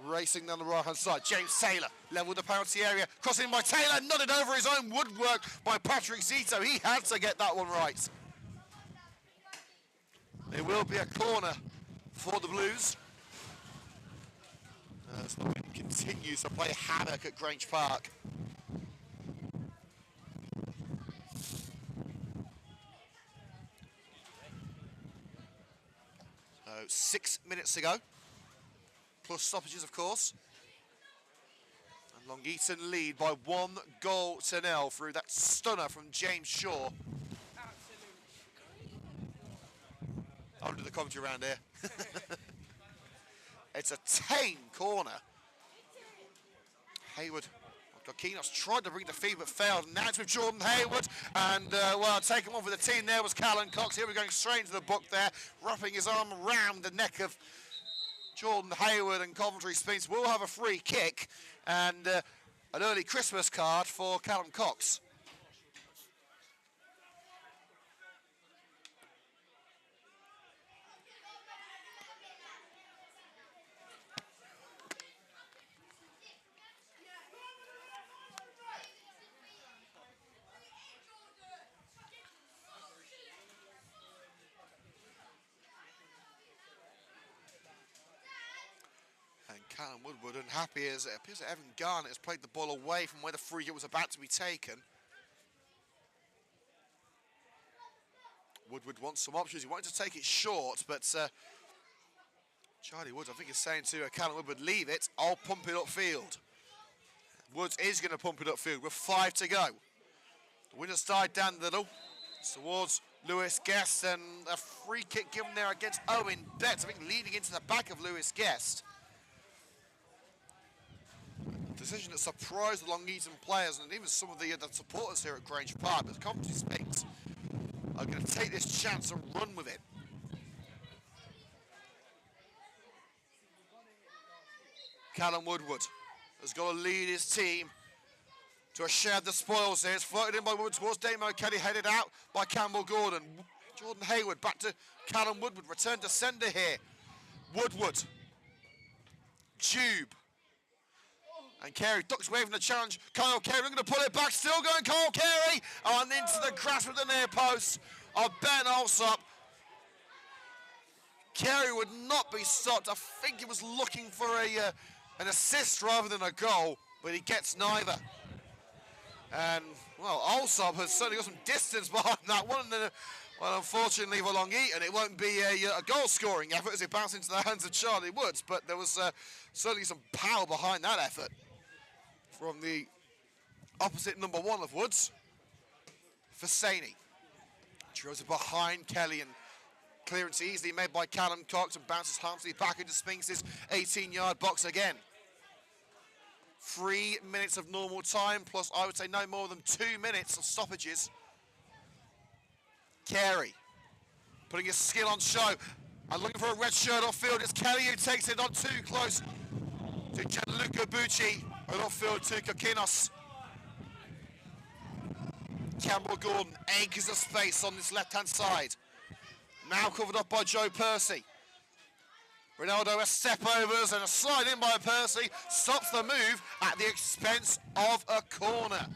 Racing down the right-hand side, James Taylor, level the penalty area, crossing by Taylor, nodded over his own woodwork by Patrick Zito. He had to get that one right. It will be a corner for the Blues. Sloan continues to play havoc at Grange Park. 6 minutes to go, plus stoppages, of course. And Long Eaton lead by 1-0 through that stunner from James Shaw. I'll do the commentary around here. It's a tame corner. Hayward. Kokinos tried to bring the feed but failed. Now it's with Jordan Hayward, and well, taking one for the team there was Callan Cox. Here we're going straight into the book there, wrapping his arm around the neck of Jordan Hayward, and Coventry Sphinx will have a free kick and an early Christmas card for Callan Cox. Callum Woodward unhappy as it appears that Evan Garnett has played the ball away from where the free kick was about to be taken. Woodward wants some options. He wanted to take it short, but Charlie Woods, I think, is saying to Callum Woodward, leave it, I'll pump it upfield. Woods is going to pump it upfield with 5 to go. The winner's died down the middle. It's towards Lewis Guest, and a free kick given there against Owen Betts, I think leading into the back of Lewis Guest. Decision that surprised the Long Eaton players and even some of the supporters here at Grange Park, but Coventry Sphinx are going to take this chance and run with it. Callum Woodward has got to lead his team to a share of the spoils here. It's floated in by Woodward towards Damo Kelly, headed out by Campbell Gordon. Jordan Hayward back to Callum Woodward, return to sender here. Woodward, Tube, and Carey ducks away from the challenge. Kyle Carey going to pull it back, still going Kyle Carey, and into the grasp of the near post of Ben Alsop. Carey would not be stopped. I think he was looking for an assist rather than a goal, but he gets neither. And, well, Alsop has certainly got some distance behind that one. And, well, unfortunately for Long Eaton, it won't be a goal-scoring effort as it bounced into the hands of Charlie Woods, but there was certainly some power behind that effort from the opposite number 1 of Woods, Fasani. Throws it behind Kelly, and clearance easily made by Callum Cox, and bounces harmlessly back into Sphinx's 18-yard box again. 3 minutes of normal time, plus I would say no more than 2 minutes of stoppages. Carey putting his skill on show and looking for a red shirt off field. It's Kelly who takes it not too close to Gianluca Bucci, and off field to Kokinos. Campbell Gordon anchors the space on this left-hand side. Now covered up by Joe Percy. Ronaldo, a step overs and a slide in by Percy, stops the move at the expense of a corner.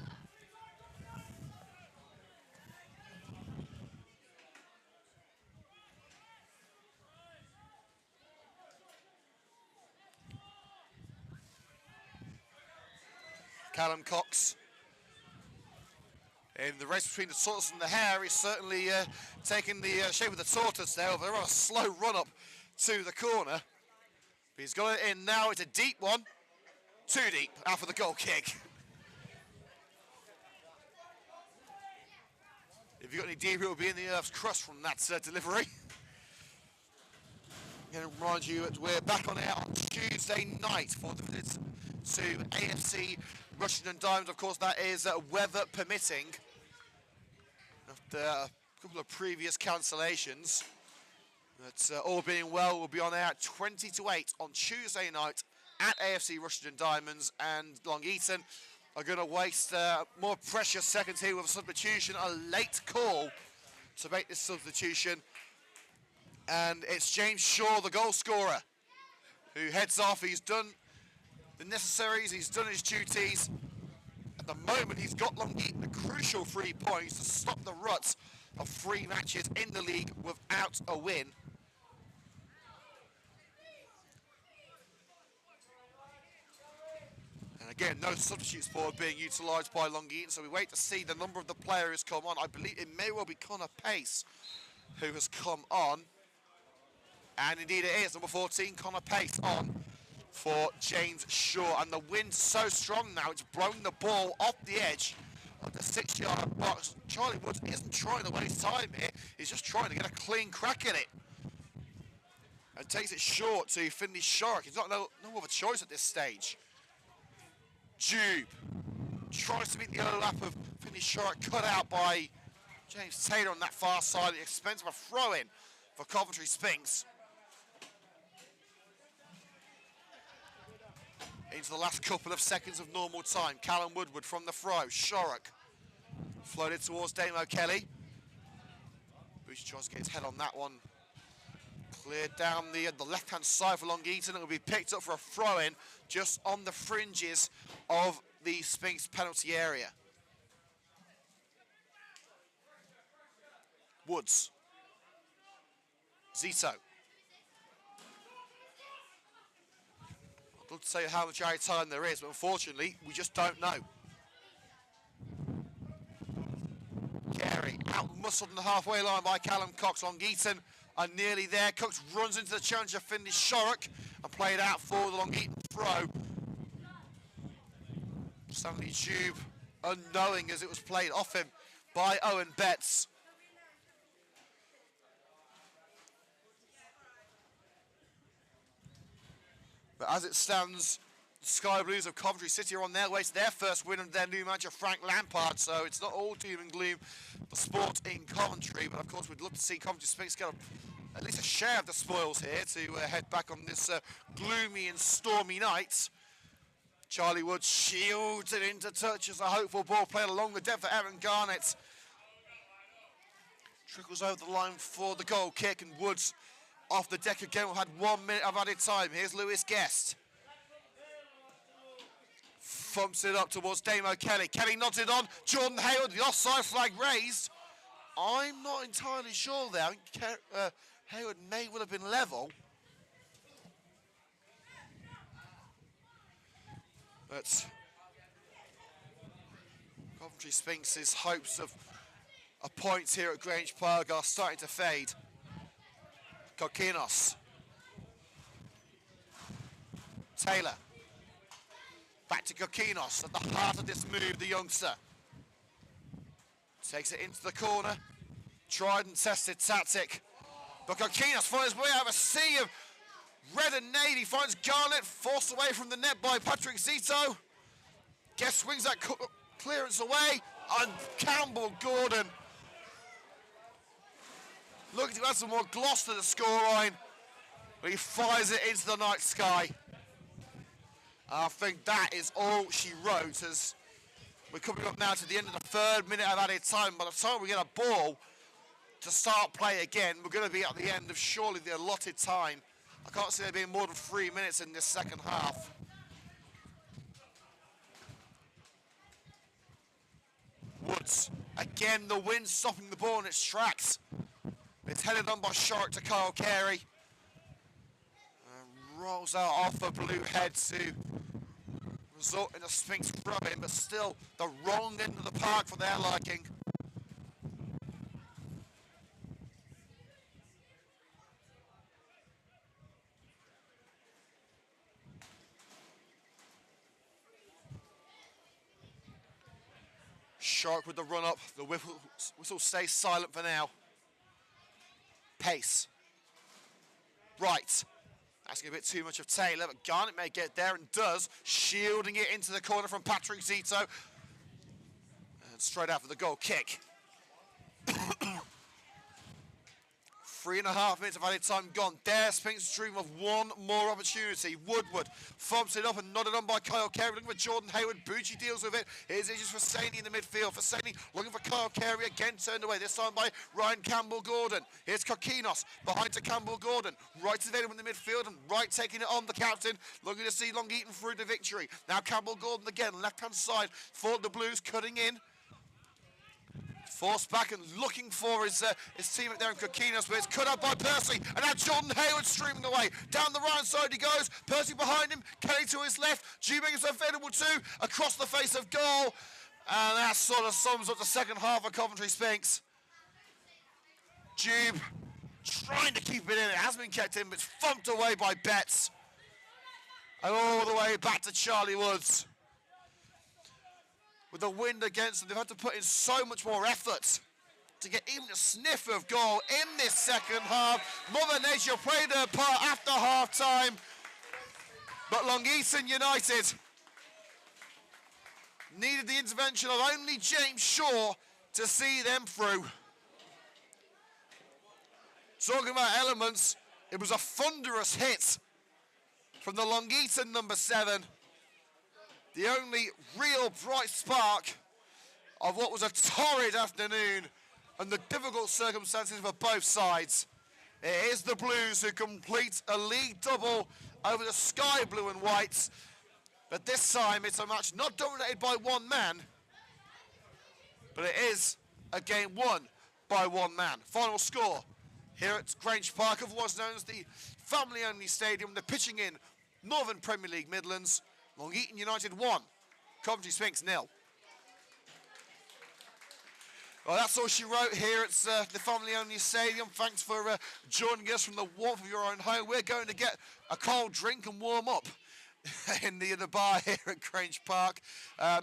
Callum Cox, in the race between the tortoise and the hare, is certainly taking the shape of the tortoise there. They're on a slow run up to the corner. But he's got it in now. It's a deep one. Too deep after the goal kick. If you've got any deep, it will be in the earth's crust from that delivery. I'm going to remind you that we're back on air on Tuesday night for the visits to AFC Rushden Diamonds. Of course, that is weather permitting. After a couple of previous cancellations, but all being well, we'll be on air at 20 to 8 on Tuesday night at AFC Rushden Diamonds, and Long Eaton are going to waste more precious seconds here with a substitution, a late call to make this substitution. And it's James Shaw, the goal scorer, who heads off. He's done the necessaries, he's done his duties. At the moment, he's got Long Eaton a crucial 3 points to stop the rut of 3 matches in the league without a win. And again, no substitutes board being utilised by Long Eaton, so we wait to see the number of the players come on. I believe it may well be Connor Pace who has come on. And indeed it is, number 14, Connor Pace on for James Shaw. And the wind's so strong now, it's blown the ball off the edge of the 6-yard box. Charlie Woods isn't trying to waste time here, he's just trying to get a clean crack at it. And takes it short to Finley Shark. He's got no other choice at this stage. Jube tries to meet the overlap of Finley Shark, cut out by James Taylor on that far side at the expense of a throw-in for Coventry Sphinx. Into the last couple of seconds of normal time. Callum Woodward from the throw. Shorrock floated towards Damo Kelly. Boucher tries to get his head on that one. Cleared down the left-hand side for Long Eaton. It will be picked up for a throw-in just on the fringes of the Sphinx penalty area. Woods. Zito. I'd love to say how much added time there is, but unfortunately, we just don't know. Carey out-muscled on the halfway line by Callum Cox. Long Eaton are nearly there. Cox runs into the challenger, Finley Shorrock, and played out for the Long Eaton throw. Stanley Jube, unknowing as it was played off him by Owen Betts. But as it stands, the Sky Blues of Coventry City are on their way to their first win under their new manager, Frank Lampard. So it's not all doom and gloom for sport in Coventry. But of course, we'd love to see Coventry Sphinx get at least a share of the spoils here to head back on this gloomy and stormy night. Charlie Wood shields it into touch as a hopeful ball played along the depth for Aaron Garnett. Trickles over the line for the goal kick, and Woods off the deck again. We've had 1 minute of added time. Here's Lewis Guest. Thumps it up towards Damo Kelly. Kelly nods it on. Jordan Hayward, the offside flag raised. I'm not entirely sure there. I think Hayward may well have been level. But Coventry Sphinx's hopes of a point here at Grange Park are starting to fade. Kokinos. Taylor. Back to Kokinos at the heart of this move, the youngster. Takes it into the corner. Tried and tested tactic. But Kokinos finds his way out of a sea of red and navy. Finds Garnett, forced away from the net by Patrick Zito. Guest swings that clearance away. And Campbell Gordon looking to add some more gloss to the scoreline, but he fires it into the night sky. I think that is all she wrote, as we're coming up now to the end of the 3rd minute of added time. By the time we get a ball to start play again, we're going to be at the end of surely the allotted time. I can't see there being more than 3 minutes in this second half. Woods, again the wind stopping the ball in its tracks. It's headed on by Shark to Kyle Carey. Rolls out off a blue head to result in a Sphinx throw-in, but still the wrong end of the park for their liking. Shark with the run up, the whistle stays silent for now. Pace. Right. Asking a bit too much of Taylor, but Garnett may get there and does, shielding it into the corner from Patrick Zito. And straight out for the goal kick. 3.5 minutes of added time gone. Dare Sphinx dream of one more opportunity. Woodward fobs it up and nodded on by Kyle Carey. Looking for Jordan Hayward. Bucci deals with it. Here's Idris Hosseini in the midfield. Hosseini looking for Kyle Carey. Again turned away. This time by Ryan Campbell-Gordon. Here's Kokinos behind to Campbell-Gordon. Right is available in the midfield and Right taking it on the captain. Looking to see Long Eaton through to victory. Now Campbell-Gordon again. Left-hand side for the Blues. Cutting in. Forced back and looking for his teammate there in Kokinos, but it's cut out by Percy. And now Jordan Hayward streaming away. Down the right side he goes. Percy behind him. Kelly to his left. Jubing is available too. Across the face of goal. And that sort of sums up the second half of Coventry Sphinx. Jube trying to keep it in. It has been kept in, but it's thumped away by Betts. And all the way back to Charlie Woods. With the wind against them, they've had to put in so much more effort to get even a sniff of goal in this second half. Mother Nature played her part after half-time, but Long Eaton United needed the intervention of only James Shaw to see them through. Talking about elements, it was a thunderous hit from the Long Eaton number 7. The only real bright spark of what was a torrid afternoon and the difficult circumstances for both sides. It is the Blues who complete a league double over the sky blue and whites. But this time it's a match not dominated by one man, but it is a game won by one man. Final score here at Grange Park of what's known as the family-only stadium. They're pitching in Northern Premier League Midlands. Long Eaton United 1, Coventry Sphinx 0. Well, that's all she wrote here at the family-only stadium. Thanks for joining us from the warmth of your own home. We're going to get a cold drink and warm up in the bar here at Grange Park.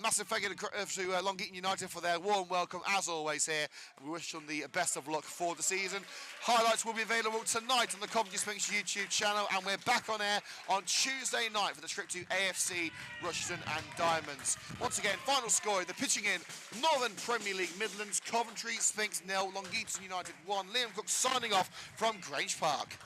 Massive thank you to Long Eaton United for their warm welcome, as always, here. And we wish them the best of luck for the season. Highlights will be available tonight on the Coventry Sphinx YouTube channel, and we're back on air on Tuesday night for the trip to AFC Rushden and Diamonds. Once again, final score, the pitching in Northern Premier League Midlands, Coventry Sphinx 0, Long Eaton United 1. Liam Cook signing off from Grange Park.